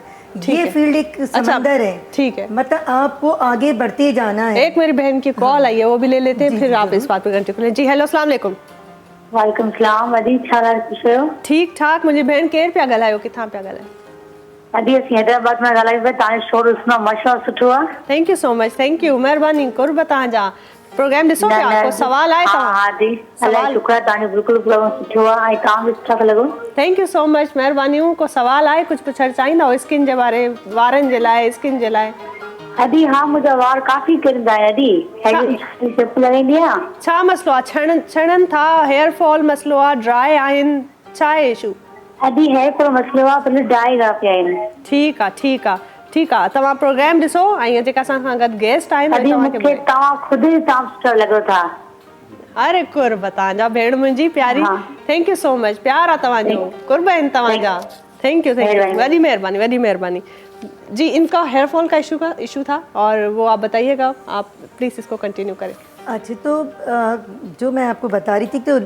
ये फील्ड एक समंदर है ठीक है मतलब आपको आगे बढ़ते जाना है एक मेरी बहन की कॉल आई है वो भी ले लेते हैं फिर आप इस बात पे कंटिन्यू करें जी हेलो अस्सलाम वालेकुम वालेकुम सलाम वॾी छा हाल ठीक ठाक मुंहिंजी भेण केरु पिया ॻाल्हायो किथां पिया ॻाल्हायो अॼु असीं हैदराबाद में ॻाल्हायूं पिया तव्हांजो शो ॾिसणो माशाअल्लाह सुठो आहे thank you so much thank you महिरबानी कुर्बत तव्हांजा प्रोग्राम ॾिसो पिया को सवाल आहे हा तव्हां हा दी अलाए शुक्र आहे तव्हांजो बिल्कुलु प्रोग्राम सुठो आहे ऐं तव्हांखे सुठा था लॻो थैंक यू सो मच महिरबानी को सवाल आहे कुझु पुछणु चाहींदा स्किन जे बारे वारनि जे लाइ स्किन जे लाइ अदी हाँ मुझे वार काफी किरंदा है अदी शैम्पू लगाईंदी आहियां छा मसलो आहे छणनि था हेयर फॉल मसलो आहे ड्राई आहिनि छा आहे इशू अदी है पर मसलो आहे पर ड्राई था पिया आहिनि ठीकु आहे तव्हां प्रोग्राम ॾिसो ऐं जेका असां सां गॾु गेस्ट आहिनि अदी मूंखे तव्हां ख़ुदि ई तव्हां सुठा लॻो था अरे कुर्ब तव्हांजा भेण मुंहिंजी प्यारी थैंक यू सो मच प्यार आहे तव्हांजो कुर्ब आहिनि तव्हांजा थैंक यू वॾी महिरबानी जी इनका हेयर फॉल का इशू था और वो आप बताइएगा आप प्लीज़ इसको कंटिन्यू करें अच्छा तो जो मैं आपको बता रही थी तो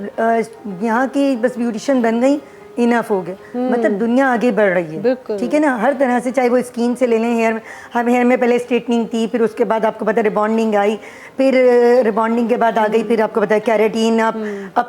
यहाँ की बस ब्यूटिशियन बन गई इनफ हो गया मतलब दुनिया आगे बढ़ रही है ठीक है ना हर तरह से चाहे वो स्किन से ले लें हेयर में पहले स्ट्रेटनिंग थी फिर उसके बाद आपको पता रिबॉन्डिंग आई फिर रिबॉन्डिंग के बाद आ गई फिर आपको पता है कैरेटीन अब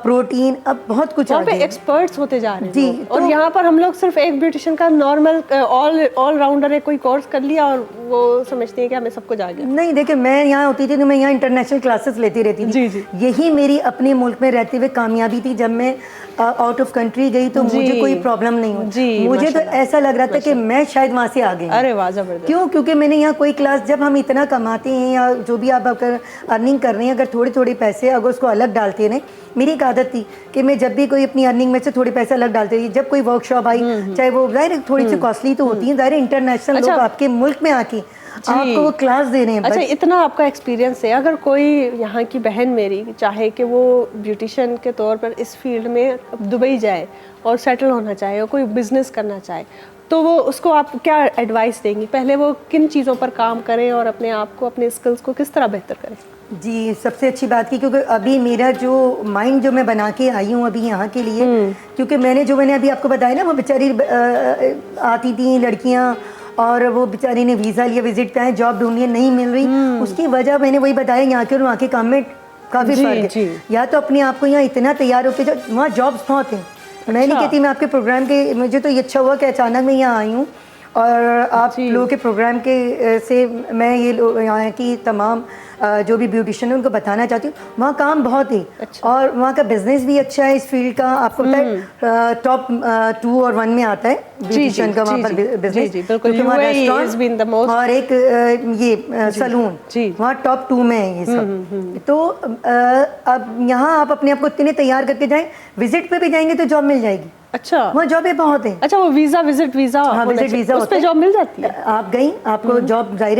प्रोटीन अब बहुत कुछ आ गया एक्सपर्ट्स होते जा रहे हैं जी और यहाँ पर हम लोग सिर्फ एक ब्यूटिशियन का नॉर्मल ऑल राउंडर है कोई कोर्स कर लिया और वो समझते हैं कि हमें सब कुछ आ गया नहीं देखिए मैं यहाँ होती थी तो मैं यहाँ इंटरनेशनल क्लासेस लेती रहती थी जी यही मेरी अपने मुल्क में रहते हुए कामयाबी थी जब मैं आउट ऑफ कंट्री गई तो मुझे कोई प्रॉब्लम नहीं हुई मुझे तो ऐसा लग रहा था कि मैं शायद वहाँ से आ गई अरे वाह जबरदस्त क्यों क्योंकि मैंने यहाँ कोई क्लास जब हम इतना कमाते हैं या जो भी आप अगर अर्निंग कर रहे हैं अगर थोड़े पैसे अगर उसको अलग डालते हैं मेरी एक आदत थी कि मैं जब भी कोई अपनी अर्निंग में से थोड़े पैसे अलग डालती थी जब कोई वर्कशॉप आई चाहे वो जाहिर थोड़ी सी कॉस्टली तो होती है जाहिर इंटरनेशनल लोग आपके मुल्क में आके आपको वो क्लास दे रहे हैं अच्छा इतना आपका एक्सपीरियंस है अगर कोई यहाँ की बहन मेरी चाहे कि वो ब्यूटिशियन के तौर पर इस फील्ड में दुबई जाए और सेटल होना चाहे और कोई बिजनेस करना चाहे तो वो उसको आप क्या एडवाइस देंगी पहले वो किन चीज़ों पर काम करें और अपने आप को अपने स्किल्स को किस तरह बेहतर करें जी सबसे अच्छी बात की क्योंकि अभी मेरा जो माइंड जो मैं बना के आई हूँ अभी यहाँ के लिए क्योंकि मैंने अभी आपको बताया ना वो बेचारी आती थी लड़कियाँ और वो बेचारी ने वीज़ा लिया विजिट पे आए जॉब ढूंढी नहीं मिल रही उसकी वजह मैंने वही बताया यहाँ के और वहाँ के काम में काफ़ी फर्क है या तो अपने आप को यहाँ इतना तैयार होकर जो वहाँ जॉब्स बहुत हैं मैं नहीं कहती मैं आपके प्रोग्राम के मुझे तो ये अच्छा हुआ कि अचानक मैं यहाँ आई हूँ और आप लोगों के प्रोग्राम के से मैं ये यहाँ की तमाम जो भी ब्यूटिशियन है उनको बताना चाहती हूँ वहाँ काम बहुत है और वहाँ का बिजनेस भी अच्छा है इस फील्ड का आपको पता है टॉप 2 और 1 में आता है ब्यूटिशियन का वहाँ पर बिजनेस क्योंकि वहाँ रेस्टोरेंट और एक ये सलून वहाँ टॉप 2 में है ये सब तो अब यहाँ आप अपने आप को इतने तैयार करके जाएं विजिट पे भी जाएंगे तो जॉब मिल जाएगी अच्छा वहाँ जॉबें बहुत है अच्छा वो विजिट वीजा हाँ विजिट वीजा उस पे जॉब मिल जाती है आप गई आपको जॉब जाहिर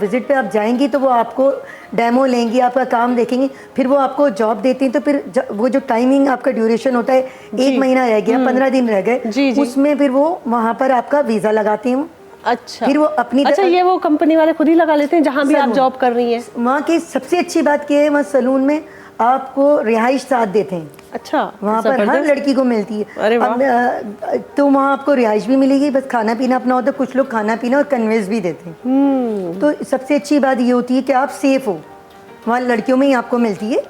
विजिट पे आप जाएंगी तो वो आपको डेमो लेंगी आपका काम देखेंगी फिर वो आपको जॉब देती हैं तो फिर वो जो टाइमिंग आपका ड्यूरेशन होता है 1 महीना रह गया 15 दिन रह गए उसमें फिर वो वहाँ पर आपका वीजा लगाती हूँ अच्छा फिर वो अपनी ये वो कंपनी वाले खुद ही लगा लेते हैं जहाँ भी आप जॉब कर रही हैं वहाँ की सबसे अच्छी बात क्या है वहाँ सलून में आपको रिहाइश साथ देते हैं अच्छा वहाँ पर हर लड़की को मिलती है अरे वाह। तो वहाँ आपको रिहाइश भी मिलेगी बस खाना पीना अपना होता है कुछ लोग खाना पीना और कन्वेंस भी देते हैं तो सबसे अच्छी बात ये होती है कि आप सेफ हो वहाँ लड़कियों में ही आपको मिलती है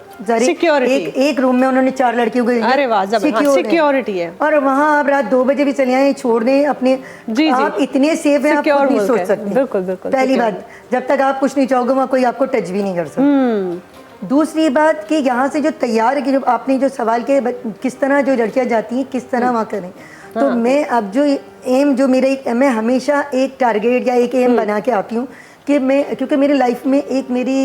एक रूम में उन्होंने 4 लड़कियों को अरे वाह सिक्योरिटी है और वहाँ आप रात 2 बजे भी चले आए छोड़ दें अपने आप इतने सेफ हैं आप खुद नहीं सोच सकते बिल्कुल पहली बात जब तक आप कुछ नहीं चाहोगे वहाँ कोई आपको टच भी नहीं कर सकता दूसरी बात कि यहाँ से जो तैयार है कि जो आपने जो सवाल किया किस तरह जो लड़कियाँ जाती हैं किस तरह वहाँ करें तो मैं अब जो एम जो मेरा मैं हमेशा एक टारगेट या एक एम बना के आती हूँ कि मैं क्योंकि मेरी लाइफ में एक मेरी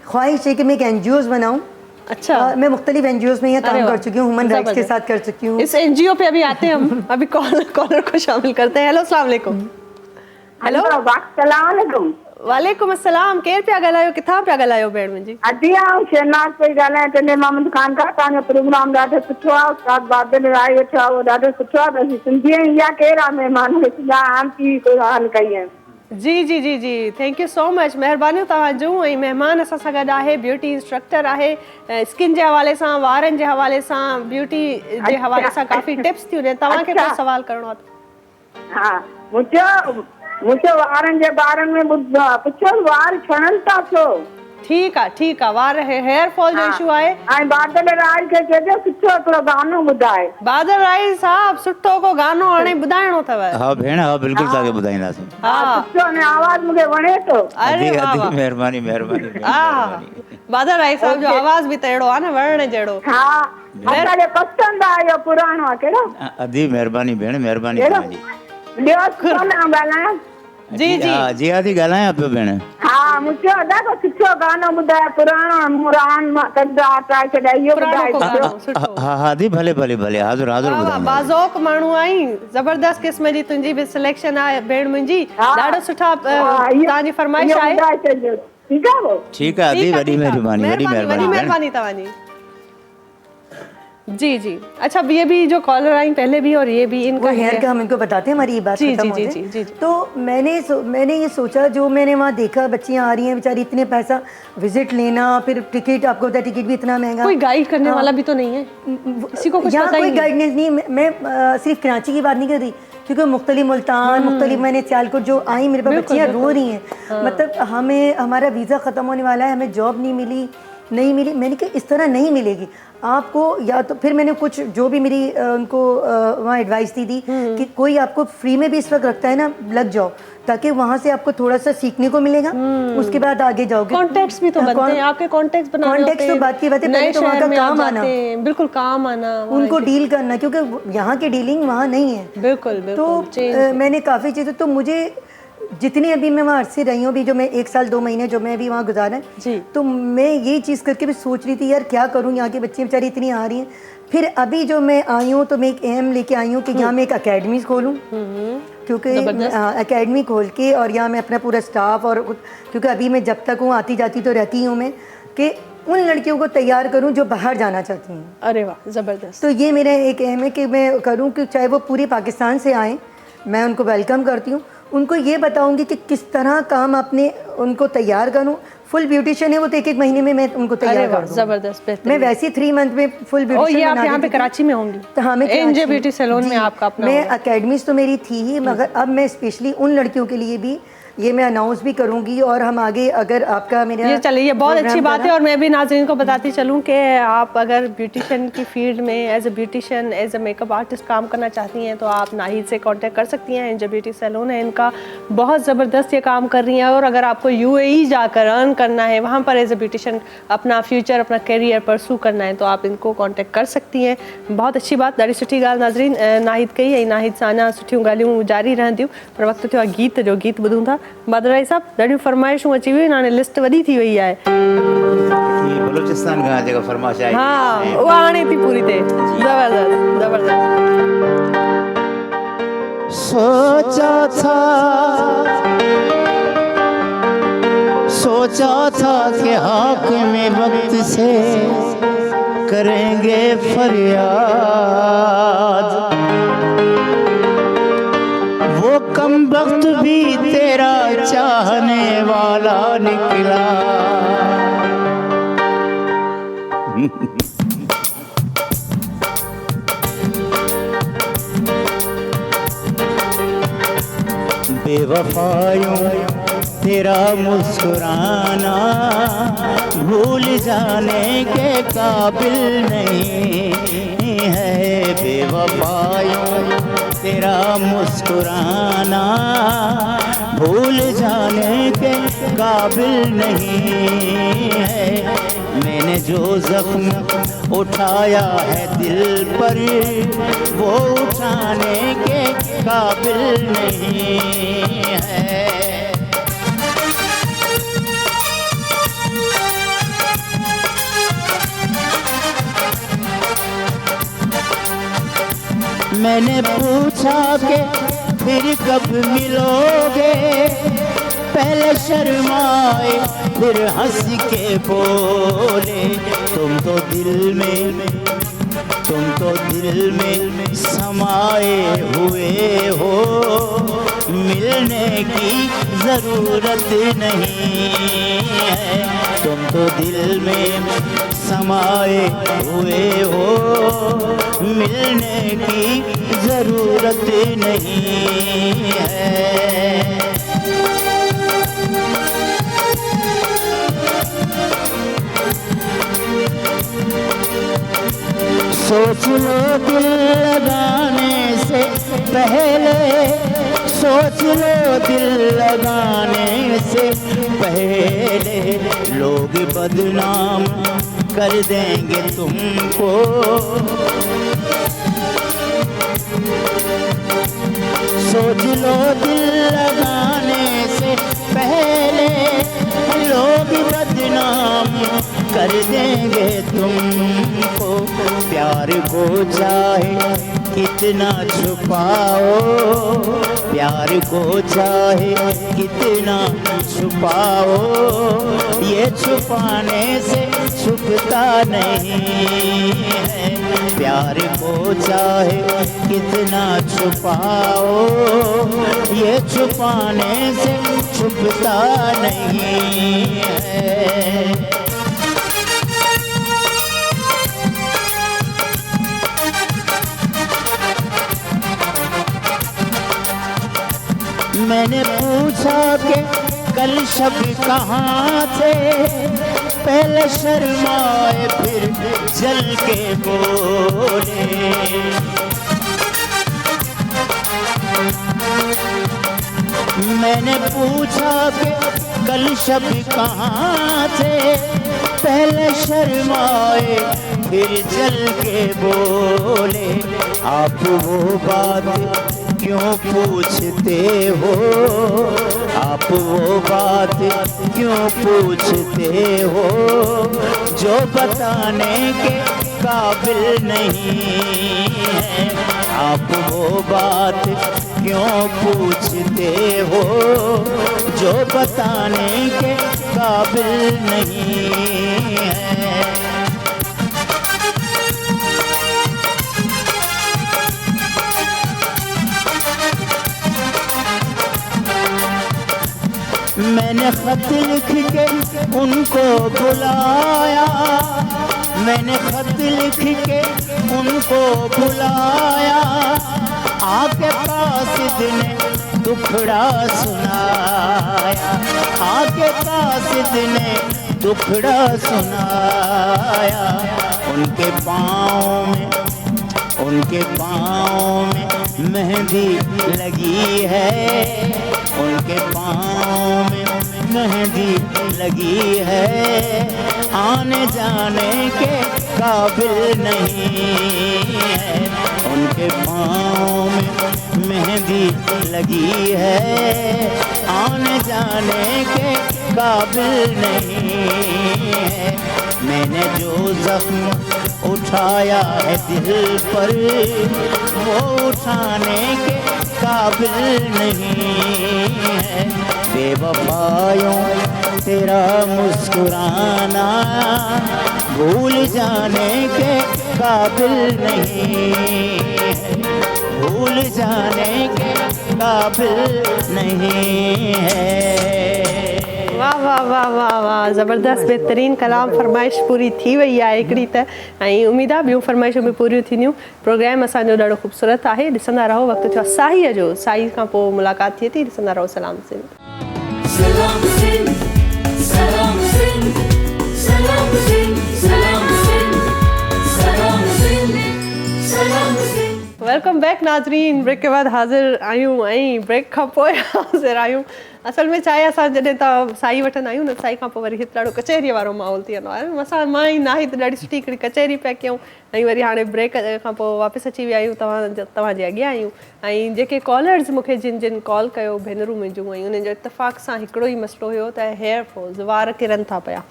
ख्वाहिश है कि मैं एक NGOs बनाऊँ अच्छा। मैं मुख्तलिफ NGOs में यहाँ अरे काम वाह, कर चुकी हूँ, ह्यूमन राइट्स के जबरदस्त। साथ कर चुकी हूँ। इस NGO पे अभी आते हैं हम। अभी कॉलर को शामिल करते हैं। हेलो, अस्सलाम वालेकुम। हेलो, वालेकुम। वालेकुम अस्सलाम। केर पिया ॻाल्हायो, किथां पिया ॻाल्हायो भेण मुंहिंजी? अदी आऊं शहनाज पई ॻाल्हायां टिने मोहम्मद ख़ान खां। तव्हांजो प्रोग्राम ॾाढो सुठो आहे। उस्ताद बादल राय वेठो आहे, उहो ॾाढो सुठो आहे। बसि सिंधी इहा कहिड़ा महिमान वेठा आंटी क़ुरान कई आहिनि। जी जी जी जी, थैंक यू सो मच। महिरबानी तव्हांजूं। ऐं महिमान असां सां गॾु आहे, ब्यूटी इंस्ट्रक्टर आहे। स्किन जे हवाले सां, वारनि जे हवाले सां, ब्यूटी जे हवाले सां काफ़ी टिप्स थी ॾियनि। तव्हांखे कोई सवाल करिणो आहे? हा, मुंहिंजो वारनि जे बारे में पुछो, वार छणनि था छो? ठीकु आहे। वार हेयर फॉल जो इशू आहे। ऐं बादल राय खे चइजो सुठो हिकिड़ो गानो ॿुधाए। बादल राय साहब, सुठो को गानो हाणे ॿुधाइणो अथव? हाँ भेण, हाँ बिल्कुलु तव्हांखे ॿुधाईंदासीं। हा, सुठो ने आवाज़ मूंखे वणे थो। अरे अदी वाह अदी, वाह। महिरबानी महिरबानी हा, बादल राय साहब जो आवाज़ बि त अहिड़ो आहे न, वणण जहिड़ो। हा, असांखे पसंदि आहे इहो पुराणो आहे। कहिड़ो? अदी महिरबानी भेण, महिरबानी कहिड़ो? तव्हांजी। ॿियो सुठो न ॻाल्हायां? जी जी हा जी, आदि ॻाल्हायां पियो भेण। हा, मुंहिंजो ॾाढो सुठो गानो ॿुधाए, पुराणो मुरान कंदा अटाए छॾिया, इहो पुराणो ॿुधाए को छॾियो। गानो सुठो। हा हा आदि, भले भले भले, हाज़ुर हाज़ुर वाह वाह, ॿुधाईंदासीं। बाज़ोक माण्हू आई। ज़बरदस्त क़िस्म जी तुंहिंजी बि सिलेक्शन आहे भेण मुंहिंजी। हा। ॾाढो सुठा हा, इहो- तव्हांजी फरमाइश इहो आहे। ॿुधाए छॾिजो। ठीकु आहे वो? ठीकु आहे अदी, वॾी महिरबानी, वॾी वॾी महिरबानी भेण। महिरबानी तव्हांजी। जी जी। अच्छा, ये भी जो कॉलर आई पहले भी और ये भी, इनका वो हेयर का हम इनको बताते हैं, हमारी ये बात जी, खत्म जी, हो जी, जाए। जी, जी, जी। तो मैंने ये सोचा, जो मैंने वहाँ देखा, बच्चियाँ आ रही हैं बेचारी, इतने पैसा विजिट लेना, फिर टिकट, आपको पता है टिकट भी इतना महंगा। कोई गाइड करने वाला भी तो नहीं है, किसी को कुछ यहाँ पता ही कोई नहीं। गाइडेंस नहीं। मैं सिर्फ कराची की बात नहीं कर रही, क्योंकि मुख्तलिफ मुल्तान, मुख्तलिफ मैंने सियालकोट जो आई, मेरे पास बच्चियाँ रो रही हैं। मतलब हमें, हमारा वीज़ा ख़त्म होने वाला है, हमें जॉब नहीं मिली। मैंने कहा इस तरह नहीं मिलेगी आपको। या तो फिर मैंने कुछ जो भी मेरी उनको वहाँ एडवाइस दी कि कोई आपको फ्री में भी इस वक्त रखता है ना, लग जाओ, ताकि वहाँ से आपको थोड़ा सा सीखने को मिलेगा, उसके बाद आगे जाओगे। कॉन्टेक्ट्स भी तो बनते हैं, आपके कॉन्टेक्ट्स बनाने होते हैं। कॉन्टेक्ट्स तो बात की बात है, पहले तो वहाँ का काम आना, बिल्कुल काम आना, उनको डील करना, क्योंकि यहाँ की डीलिंग वहाँ नहीं है। बिल्कुल बिल्कुल। तो मैंने काफ़ी चीज़ें, तो मुझे जितनी अभी मैं वहाँ अरसे रही हूँ, अभी जो मैं 1 साल 2 महीने जो मैं अभी वहाँ गुजारा जी, तो मैं यही चीज़ करके भी सोच रही थी, यार क्या करूँ, यहाँ के बच्चे बेचारी इतनी आ रही हैं। फिर अभी जो मैं आई हूँ, तो मैं एक एम लेके आई हूँ कि यहाँ मैं एक अकेडमी खोलूँ, क्योंकि अकेडमी खोल के, और यहाँ मैं अपना पूरा स्टाफ, और क्योंकि अभी मैं जब तक हूँ, आती जाती तो रहती हूँ मैं, कि उन लड़कियों को तैयार करूँ जो बाहर जाना चाहती हैं। अरे वाह, ज़बरदस्त। तो ये मेरा एक एम है कि मैं करूँ कि चाहे वो पूरे पाकिस्तान से आएँ, मैं उनको वेलकम करती हूँ। उनको ये बताऊंगी कि किस तरह काम अपने उनको तैयार करूँ। फुल ब्यूटिशियन है वो, तो 1-1 महीने में मैं उनको तैयार कर दूँ। जबरदस्त, मैं वैसे 3 मंथ में फुल ब्यूटिशियन। ये आप यहाँ पे कराची में होंगी? तो हाँ, मैं एनजे ब्यूटी सैलून में आपका अपना। मैं अकेडमीज तो मेरी थी ही, मगर अब मैं स्पेशली उन लड़कियों के लिए भी ये मैं अनाउंस भी करूंगी, और हम आगे अगर आपका मेरा ये चलिए, ये बहुत अच्छी बात है। और मैं भी नाज़रीन को बताती चलूँ कि आप अगर ब्यूटिशियन की फील्ड में as a beautician, as a makeup artist काम करना चाहती हैं, तो आप नाहिद से कांटेक्ट कर सकती हैं। एनजे ब्यूटी सैलून है इनका, बहुत ज़बरदस्त ये काम कर रही हैं। और अगर आपको UAE जाकर अर्न करना है, वहाँ पर एज अ ब्यूटिशियन अपना फ्यूचर, अपना करियर परसू करना है, तो आप इनको कॉन्टेक्ट कर सकती हैं। बहुत अच्छी बात, ॾाढी सुठी ॻाल्हि नाज़रीन नाहिद कई, ऐं नाहिद सां अञा सुठियूं ॻाल्हियूं जारी रहंदियूं। पर वक़्तु थियो आहे गीत जो, गीत ॿुधूं था। बादल राय साहब, ॾाढियूं फरमाइशूं अची वियूं आहिनि, हाणे लिस्ट वॾी थी वई आहे। ये बलूचिस्तान खां जेका फरमाइश आई, हाँ, उहा हाणे थी पूरी थिए। ज़बरदस्त ज़बरदस्त। सोचा था कि हाक में वक्त से करेंगे फरियाद, वो कम वक्त भी तेरा चाहने वाला निकला। बेवफायों तेरा मुस्कुराना भूल जाने के काबिल नहीं है। बेवफायों तेरा मुस्कुराना भूल जाने के काबिल नहीं है। मैंने जो जख्म उठाया है दिल पर, वो उठाने के काबिल नहीं है। मैंने पूछा कि फिर कब मिलोगे, पहले शर्माए फिर हंस के बोले, तुम तो दिल में समाए हुए हो, मिलने की ज़रूरत नहीं है। तुम तो दिल में समाए हुए हो, मिलने की ज़रूरत नहीं है। सोच लो दिल लगाने से पहले, सोच लो दिल लगाने से पहले, लोग बदनाम कर देंगे तुमको। सोच लो दिल लगाने से पहले, लोग बदनाम कर देंगे तुमको। प्यार को चाहे कितना छुपाओ, प्यार को चाहे कितना छुपाओ, ये छुपाने से छुपता नहीं है। प्यार को चाहे कितना छुपाओ, ये छुपाने से छुपता नहीं है। मैंने पूछा कि कल शब कहाँ थे, पहले शर्माए फिर जल के बोले। मैंने पूछा कि कल शब कहाँ थे, पहले शर्माए फिर जल के बोले। आप वो बात क्यों पूछते हो, आप वो बात क्यों पूछते हो, जो बताने के काबिल नहीं है। आप वो बात क्यों पूछते हो, जो बताने के काबिल नहीं है। मैंने खत लिख के उनको बुलाया, मैंने खत लिख के उनको बुलाया, आके कासिद ने दुखड़ा सुनाया, आके कासिद ने दुखड़ा सुनाया। उनके पाँव में मेहंदी लगी है, उनके पाँव में मेहंदी लगी है, आने जाने के काबिल नहीं है। उनके पाँव में मेहंदी लगी है, आने जाने के काबिल नहीं है। मैंने जो जख्म उठाया है दिल पर, वो उठाने के काबिल नहीं है। बेवफायों तेरा मुस्कुराना भूल जाने के काबिल नहीं है, भूल जाने के काबिल नहीं है। वाह वाह वाह वाह वाह, ज़बरदस्त बेहतरीन कलाम। फरमाइश पूरी थी वई आहे हिकिड़ी त, ऐं उमेद आहे ॿियूं फरमाइशूं बि पूरियूं थींदियूं। प्रोग्राम असांजो ॾाढो ख़ूबसूरत आहे, ॾिसंदा रहो। वक़्तु थियो साईअ जो, साई खां पोइ मुलाक़ात थिए थी। ॾिसंदा रहो सलाम सिंध। सलाम सिंध, सलाम सिंध, सलाम सिंध, सलाम सिंध, सलाम सिंध, सलाम सिंध। वेलकम बैक नाज़रीन। ब्रेक के बाद हाज़िर आहियूं ऐं ब्रेक खां पोइ हाज़िर आहियूं। असल में छा आहे, असां जॾहिं तव्हां साई वठंदा आहियूं न, साई खां पोइ वरी हिते ॾाढो कचहरीअ वारो माहौल थी वेंदो आहे। असां मां ई नाहिद ॾाढी सुठी हिकिड़ी कचहरी पिया कयूं, ऐं वरी हाणे ब्रेक खां पोइ वापसि अची विया आहियूं, तव्हांजे अॻियां आहियूं। ऐं जेके कॉलर्स मूंखे जिन कॉल कयो, भेनरूं मुंहिंजूं, ऐं उन्हनि जो इतफ़ाक़ सां हिकिड़ो ई मसइलो हुयो त हेयर फॉल्स, वार किरनि था पिया।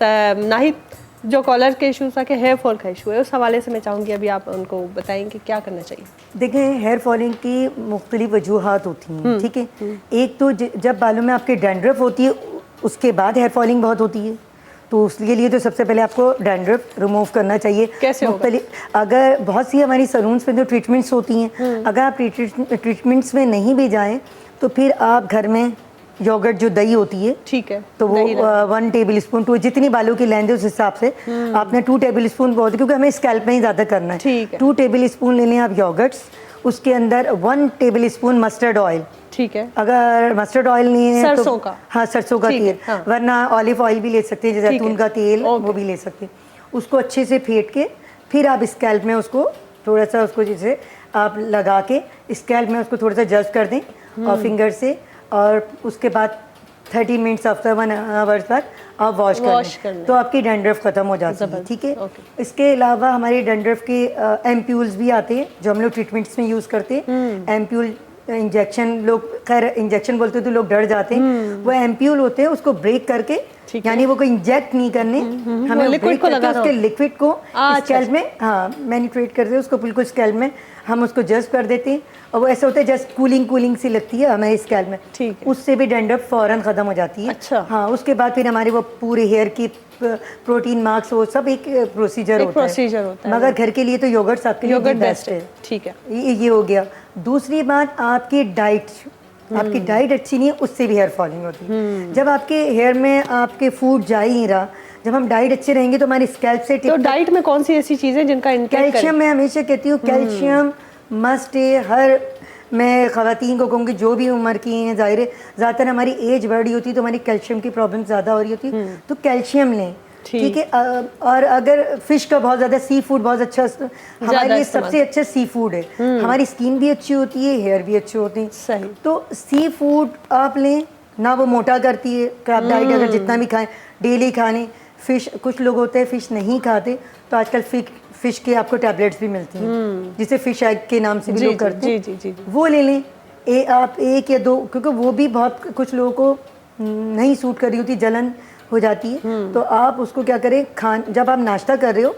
त नाहिद जो कॉलर के इशूज़ था कि हेयर फॉल का इशू है, उस हवाले से मैं चाहूँगी अभी आप उनको बताएं कि क्या करना चाहिए। देखें, हेयर फॉलिंग की मुख्तलिफ वजूहात होती हैं, ठीक है। एक तो जब बालों में आपके डैंड्रफ होती है उसके बाद हेयर फॉलिंग बहुत होती है, तो उसके लिए तो सबसे पहले आपको डैंड्रफ रिमूव करना चाहिए। कैसे होगा? अगर बहुत सी हमारी सलून्स में जो ट्रीटमेंट्स होती हैं, अगर आप ट्रीटमेंट्स में नहीं भी जाएँ तो फिर आप घर में योगर्ट जो दही होती है, ठीक है, तो वो 1 टेबल स्पून, तो जितनी बालों की लेंथ है उस हिसाब से आपने 2 टेबल स्पून बहुत, क्योंकि हमें स्कैल्प में ही ज़्यादा करना है। ठीक है। 2 टेबल स्पून ले लें आप योगर्ट्स, उसके अंदर 1 टेबल स्पून मस्टर्ड ऑयल। ठीक है। अगर मस्टर्ड ऑयल नहीं है सरसों तो का, हाँ सरसों का ठीक तेल, है, हाँ। वरना ऑलिव ऑयल भी ले सकते हैं, जैसे ठीक है, जैतून का तेल वो भी ले सकते हैं। उसको अच्छे से फेंट के फिर आप स्कैल्प में उसको थोड़ा सा उसको जैसे आप लगा के स्कैल्प में उसको थोड़ा सा जस्ट कर दें और फिंगर से, और उसके बाद 30 मिनट्स आफ्टर 1 आवर्स बाद आप वॉश कर लें, तो आपकी डैंड्रफ खत्म हो जाती है, ठीक है। इसके अलावा हमारे डैंड्रफ के एम्प्यूल्स भी आते हैं जो हम लोग ट्रीटमेंट्स में यूज़ करते हैं। एम्प्यूल इंजेक्शन, लोग खैर इंजेक्शन बोलते हैं तो लोग डर जाते हैं, वो एम्प्यूल होते हैं, उसको ब्रेक करके, यानी वो कोई इंजेक्ट नहीं करने, हमें लिक्विड को लगाना, उसके लिक्विड को स्कैल्प में मैनिपुलेट करते हैं, उसको बिल्कुल स्कैल्प में हम उसको जस्ट कर देते हैं, और वो ऐसा होता है जस्ट कूलिंग सी लगती है हमारे स्कैल्प में, ठीक है। उससे भी डैंड्रफ फौरन ख़त्म हो जाती है। अच्छा। हाँ, उसके बाद फिर हमारे वो पूरे हेयर की प्रोटीन मार्क्स, वो सब एक प्रोसीजर होता है, मगर घर के लिए तो योगर्ट्स आपके लिए बेस्ट है। ठीक है, ये हो गया। दूसरी बात, आपकी डाइट, आपकी डाइट अच्छी नहीं है, उससे भी हेयर फॉलिंग होती है। जब आपके हेयर में आपके फूड जा ही नहीं रहा, जब हम डाइट अच्छे रहेंगे तो हमारी स्कैल्प से तो डाइट में कौन सी ऐसी चीज़ें जिनका इंटेक कैल्शियम, मैं हमेशा कहती हूँ कैल्शियम मस्ट है। हर मैं ख़वातीन को कहूँगी जो भी उम्र की हैं, ज़ाहिर है ज़्यादातर हमारी एज बड़ी होती है तो हमारी कैल्शियम की प्रॉब्लम ज़्यादा हो रही होती है, तो कैल्शियम लें, ठीक है। और अगर फिश का बहुत ज़्यादा, सी फूड बहुत अच्छा, हमारे लिए सबसे अच्छा सी फूड है, हमारी स्किन भी अच्छी होती है, हेयर भी अच्छे होते हैं। सही। तो सी फूड आप लें ना, वो मोटा करती है, कि आप डाइट अगर जितना भी खाएं डेली खाने। फिश, कुछ लोग होते हैं फिश नहीं खाते, तो आजकल फिश के आपको टैबलेट्स भी मिलती हैं, जिसे फिश एग के नाम से भी लोग करते हैं, जी, वो ले लें। आप 1 या 2, क्योंकि वो भी बहुत कुछ लोगों को नहीं सूट कर रही होती, जलन हो जाती है, तो आप उसको क्या करें, जब आप नाश्ता कर रहे हो,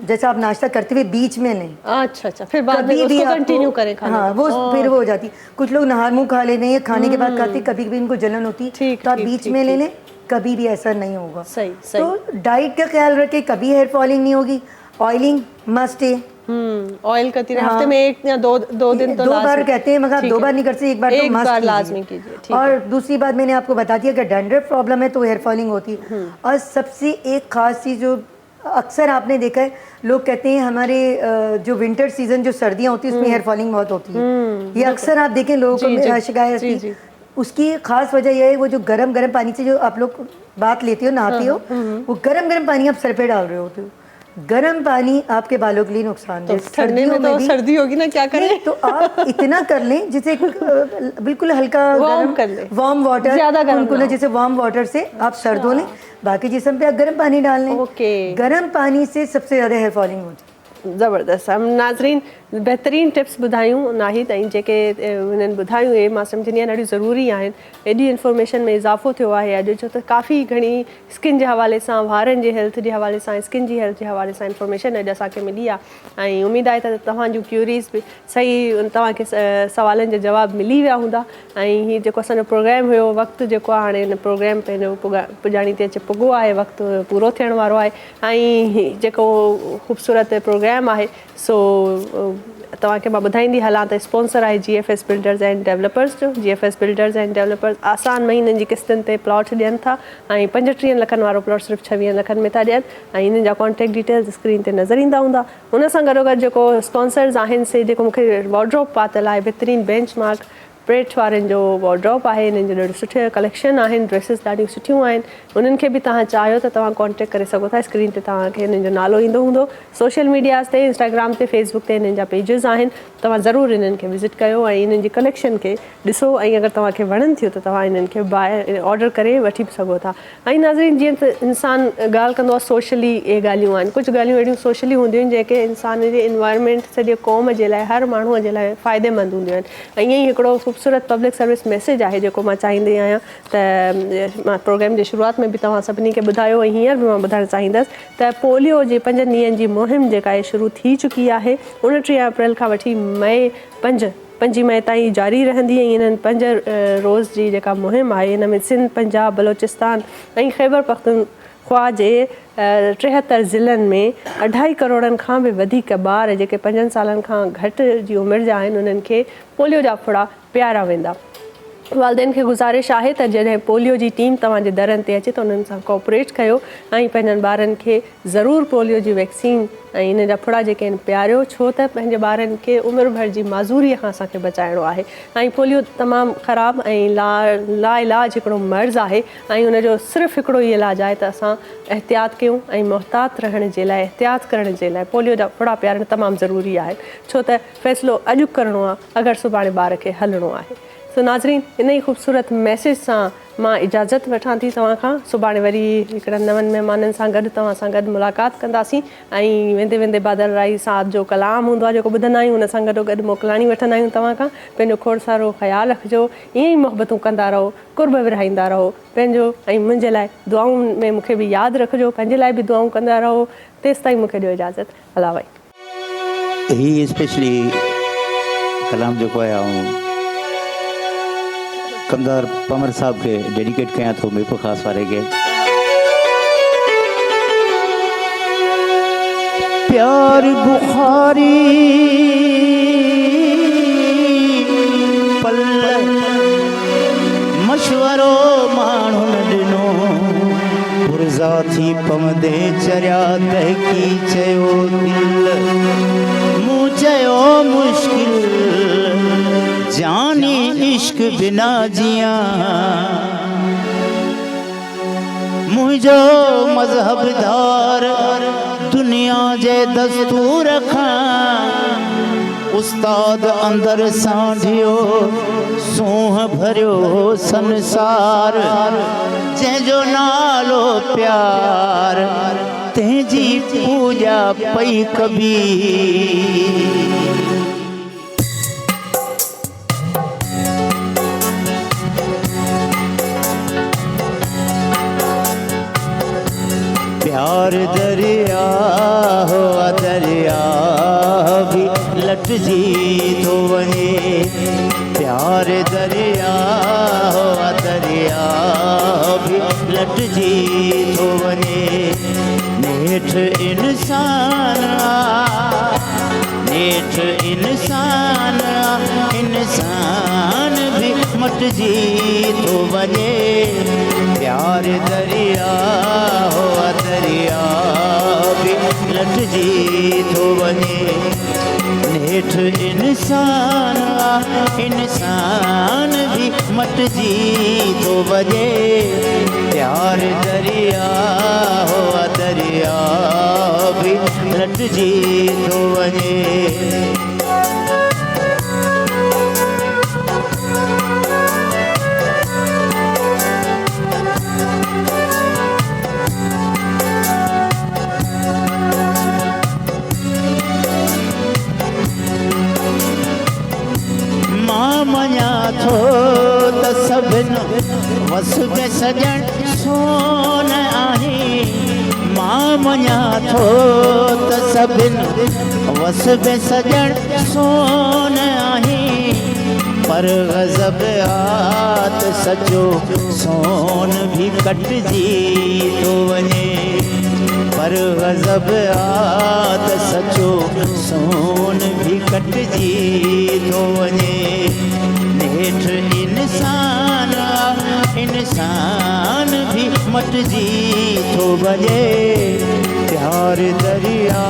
जैसे आप नाश्ता करते हुए बीच में नहीं, अच्छा, फिर बाद में उसको कंटिन्यू करें खाना। हाँ, वो फिर वो हो जाती। कुछ लोग नहार मुँह खा लेते हैं, खाने के बाद खाते, कभी कभी इनको जलन होती है, तो आप बीच में ले लें, कभी भी ऐसा नहीं होगा। सही। तो डाइट का ख्याल रखें, कभी हेयर फॉलिंग नहीं होगी। ऑयलिंग मस्ट है, ऑयल करती रहे, हफ्ते में 1 या 2 दिन तो 2 बार कहते हैं, मगर आप 2 बार नहीं कर सकते, 1 बार तो मस्ट लाजमी कीजिए। और दूसरी बात मैंने आपको बता दिया, अगर डैंड्रफ प्रॉब्लम है तो हेयर फॉलिंग होती है। और सबसे एक खास चीज़ जो अक्सर आपने देखा है, लोग कहते हैं हमारे जो विंटर सीजन, जो सर्दियाँ होती है उसमें हेयर फॉलिंग बहुत होती है, ये अक्सर आप देखें लोगों को शिकायत है। उसकी खास वजह यह है, वो जो गरम पानी से जो आप लोग बात लेते हो, नहाते हो, वो गरम पानी आप सर पे डाल रहे होते हो। गर्म पानी आपके बालों के लिए नुकसानदेह। तो ठंडे में तो सर्दी होगी ना, क्या करें? तो आप इतना कर लें जिसे बिल्कुल हल्का वार्म वाटर, ज्यादा गर्म, जैसे वार्म वाटर से आप सर धो लें, बाकी जिस्म पे आप गर्म पानी डाल लें। गर्म पानी से सबसे ज़्यादा हेयर फॉलिंग होती है। ज़बरदस्त। हम नाज़रीन बहितरीन टिप्स ॿुधायूं नाहिद, ऐं जेके हुननि ॿुधायूं इहे मां सम्झंदी आहियां ॾाढी ज़रूरी आहिनि। एॾी इंफॉर्मेशन में इज़ाफ़ो थियो आहे अॼु, छो त काफ़ी घणी स्किन जे हवाले सां, वारनि जे हेल्थ जे हवाले सां, स्किन जी हेल्थ जे हवाले सां इंफॉर्मेशन अॼु असांखे मिली आहे। ऐं उमेदु आहे त तव्हांजूं क्यूरीज़ बि सही, तव्हांखे सवालनि जा जवाब मिली विया हूंदा। ऐं हीअ जेको असांजो प्रोग्राम हुयो, वक़्तु जेको आहे हाणे हिन प्रोग्राम पंहिंजो पुॼाणी ते अचे पुॻो आहे, वक़्तु पूरो थियण वारो आहे। ऐं जेको ख़ूबसूरत प्रोग्राम आहे सो तव्हांखे मां ॿुधाईंदी हलां त स्पॉन्सर आहे GFS बिल्डर्स एंड डेवलपर्स जो। GFS बिल्डर्स एंड डेवलपर्स आसान महीननि जी किस्तुनि ते प्लॉट ॾियनि था, ऐं 35 लखनि वारो प्लॉट सिर्फ़ु 26 लखनि में था ॾियनि। ऐं हिननि जा कॉन्टेक्ट डिटेल्स स्क्रीन ते नज़र ईंदा हूंदा। हुन सां गॾोगॾु जेको स्पॉन्सर्स आहिनि से जेको मूंखे वॉर्ड्रोप पातल आहे, बहितरीनु बेंच मार्क प्रेट वारनि जो वॉर्ड्रोप आहे, हिननि जो ॾाढो सुठे कलेक्शन आहिनि, ड्रेसिस ॾाढियूं सुठियूं आहिनि। उन्हनि खे बि तव्हां चाहियो त तव्हां कॉन्टेक्ट करे सघो था। स्क्रीन ते तव्हांखे हिननि जो नालो ईंदो हूंदो। सोशल मीडियाज़ ते, इंस्टाग्राम ते, फेसबुक ते हिननि जा पेजिस आहिनि, तव्हां ज़रूरु हिननि खे विज़िट कयो ऐं हिननि जी कलेक्शन खे ॾिसो। ऐं अगरि तव्हांखे वणनि थियूं त तव्हां हिननि खे बाय ऑडर करे वठी बि सघो था। ऐं नाज़रीन, जीअं त इंसानु ॻाल्हि कंदो आहे सोशली, इहे ॻाल्हियूं आहिनि, कुझु ॻाल्हियूं अहिड़ियूं सोशली हूंदियूं आहिनि जेके इंसान जे इन्वायरमेंट, सॼे क़ौम जे लाइ, हर माण्हूअ जे लाइ फ़ाइदेमंद हूंदियूं आहिनि। ऐं ईअं ई हिकिड़ो ख़ूबसूरत पब्लिक सर्विस मैसेज आहे जेको मां चाहींदी आहियां त मां प्रोग्राम जी शुरूआत में बि तव्हां सभिनी खे ॿुधायो ऐं हींअर बि मां ॿुधाइणु चाहींदसि त पोलियो जे 5 ॾींहंनि जी मुहिम जेका आहे शुरू थी चुकी आहे। 29 अप्रैल खां वठी मई 5 मई ताईं जारी रहंदी ऐं इन्हनि 5 रोज़ जी जेका मुहिम आहे इन में सिंध, पंजाब, बलोचिस्तान ऐं ख़ैबर पख्तूनख्वा जे 73 ज़िलनि में 2.5 करोड़नि खां बि वधीक ॿार जेके 5 सालनि खां घटि जी उमिरि जा आहिनि उन्हनि खे पोलियो जा फुड़ा पियारा वेंदा। वालदेन खे गुज़ारिश आहे त जॾहिं पोलियो जी टीम तव्हांजे दरनि ते अचे त उन्हनि सां कोऑपरेट कयो ऐं पंहिंजनि ॿारनि खे ज़रूरु पोलियो जी वैक्सीन ऐं इन जा फुड़ा जेके आहिनि पियारियो, छो त पंहिंजे ॿारनि खे उमिरि भर जी माज़ूरीअ खां असांखे बचाइणो आहे। ऐं पोलियो तमामु ख़राबु ऐं लाइलाज हिकिड़ो मर्ज़ु आहे ऐं उनजो सिर्फ़ु हिकिड़ो ई इलाजु आहे त असां एहतियात कयूं ऐं मुहतात रहण जे लाइ, एहतियात करण जे लाइ पोलियो जा फुड़ा पियारणु तमामु ज़रूरी आहे, छो त फ़ैसिलो अॼु करिणो आहे अगरि सुभाणे ॿार खे हलणो आहे। सो नाज़रीन, इन ई ख़ूबसूरत मैसेज सां मां इजाज़त वठां थी तव्हां खां। सुभाणे वरी हिकिड़नि नवनि महिमाननि सां गॾु तव्हां सां गॾु मुलाक़ात कंदासीं ऐं वेंदे वेंदे बादल राई साहब जो कलाम हूंदो आहे जेको ॿुधंदा आहियूं, उन सां गॾोगॾु मोकिलाणी वठंदा आहियूं तव्हां खां। पंहिंजो खोड़ सारो ख़्यालु रखिजो, ईअं ई मोहबतूं कंदा रहो, कुर्ब विरहाईंदा रहो पंहिंजो ऐं मुंहिंजे लाइ दुआउनि में मूंखे बि यादि रखिजो, पंहिंजे लाइ बि दुआऊं कंदा रहो। तेसि ताईं मूंखे ॾियो इजाज़त। अला भाई ही स्पेशली कलाम जेको आहे कमदार पमर साहब के डेडिकेट कयां थो मीरपुर ख़ास वारे के। प्यार बुखारी पल मशवरो माण्हू न ॾिनो पुरज़ा थी पवंदे चरिया तहकी चयो दिल मूं चयो मुश्किल जानी इश्क बिना जिया मुझो मजहबदार दुनिया जे दस्तूर खां उस्ताद अंदर सांढियो सूंह भरियो संसार जंहिंजो नालो प्यार तंहिंजी पूॼा पई कबीर। प्यार दरिया हो दरिया भी लटजी तो वने, प्यार दरिया हो दरिया भी लटजी तो वने। नेठ इंसान नेठ इंसान इंसान भी मटजी तो वने। प्यार दरिया हो दरिया भी लटजी तो वने। नेठ इंसान इंसान भी मटजी तो वने। प्यार दरिया हो दरिया भी लटजी तो वने। मञा थो त सभिनि वस में सॼण सोन आहे। मां मञा थो त सभिनि वस में सॼण सोन आहे। पर गज़ब आत सचो सोन भी कटजी तो वञे। पर गज़ब आत सचो सोन भी कटजी तो वञे। नेठ इंसान इंसान भी मटजी तो वञे। प्यार दरिया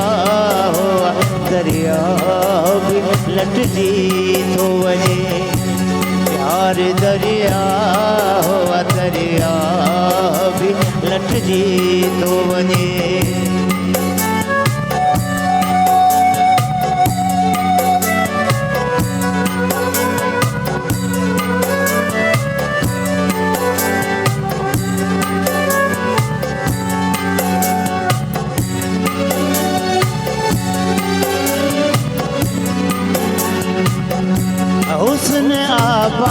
हो दरिया भी लटजी तो वञे। प्यार दरिया हो दरिया भी लटजी तो वञे। हुस्न आब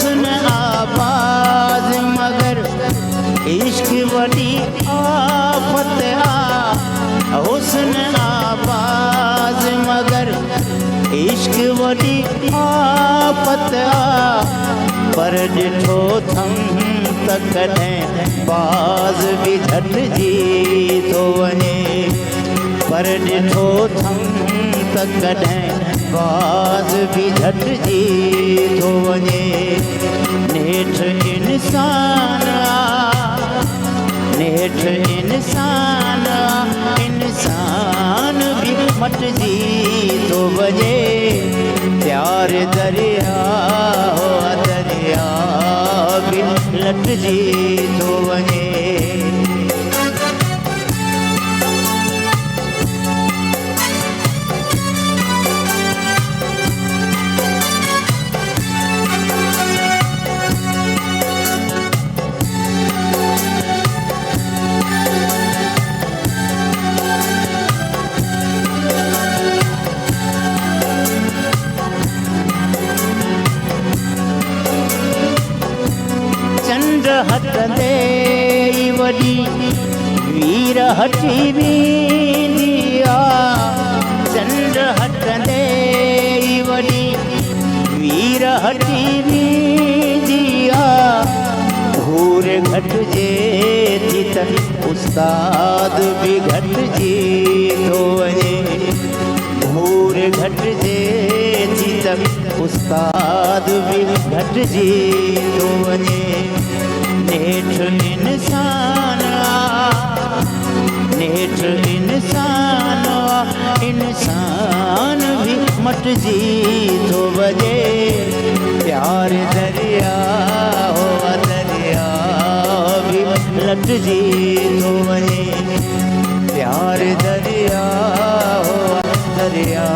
हुस्न आवाज मगर इश्क वडी आफत आ। हुस्न आवाज मगर इश्क वडी आफत आ। पर ॾिठो थम त कॾहिं बाज़ बि झटिजी थो वञे। पर ॾिठो थम त कॾहिं बाज़ बि झटिजी थो वञे। नेठ इंसान नेठ इंसान इंसान भी मटजी तो वजे। प्यार दरिया हो दरिया भी लटजी तो वजे। चंद्र हटंदे वडी वीर हटी वेंदी आ। चंद्र हटंदे वडी वीर हटी वेंदी आ। घूर घटिजे थी त उस्ताद बि घटिजी थो वञे। घूर घटिजे थी त उस्ताद बि घटिजी थो वञे। नेठ इंसान नेठ इंसान इंसान भी मटजी थो वजे। प्यार दरिया हो दरिया भी लटजी थो वञे। प्यार दरिया हो दरिया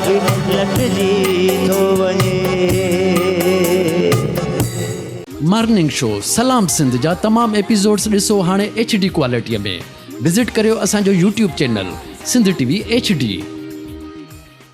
भी लटजी थो वञे। मॉर्निंग शो सलाम सिंध जा तमाम एपिसोड्स ॾिसो हाणे HD क्वालिटीअ में। विज़िट करियो असांजो YouTube channel Sindh TV HD।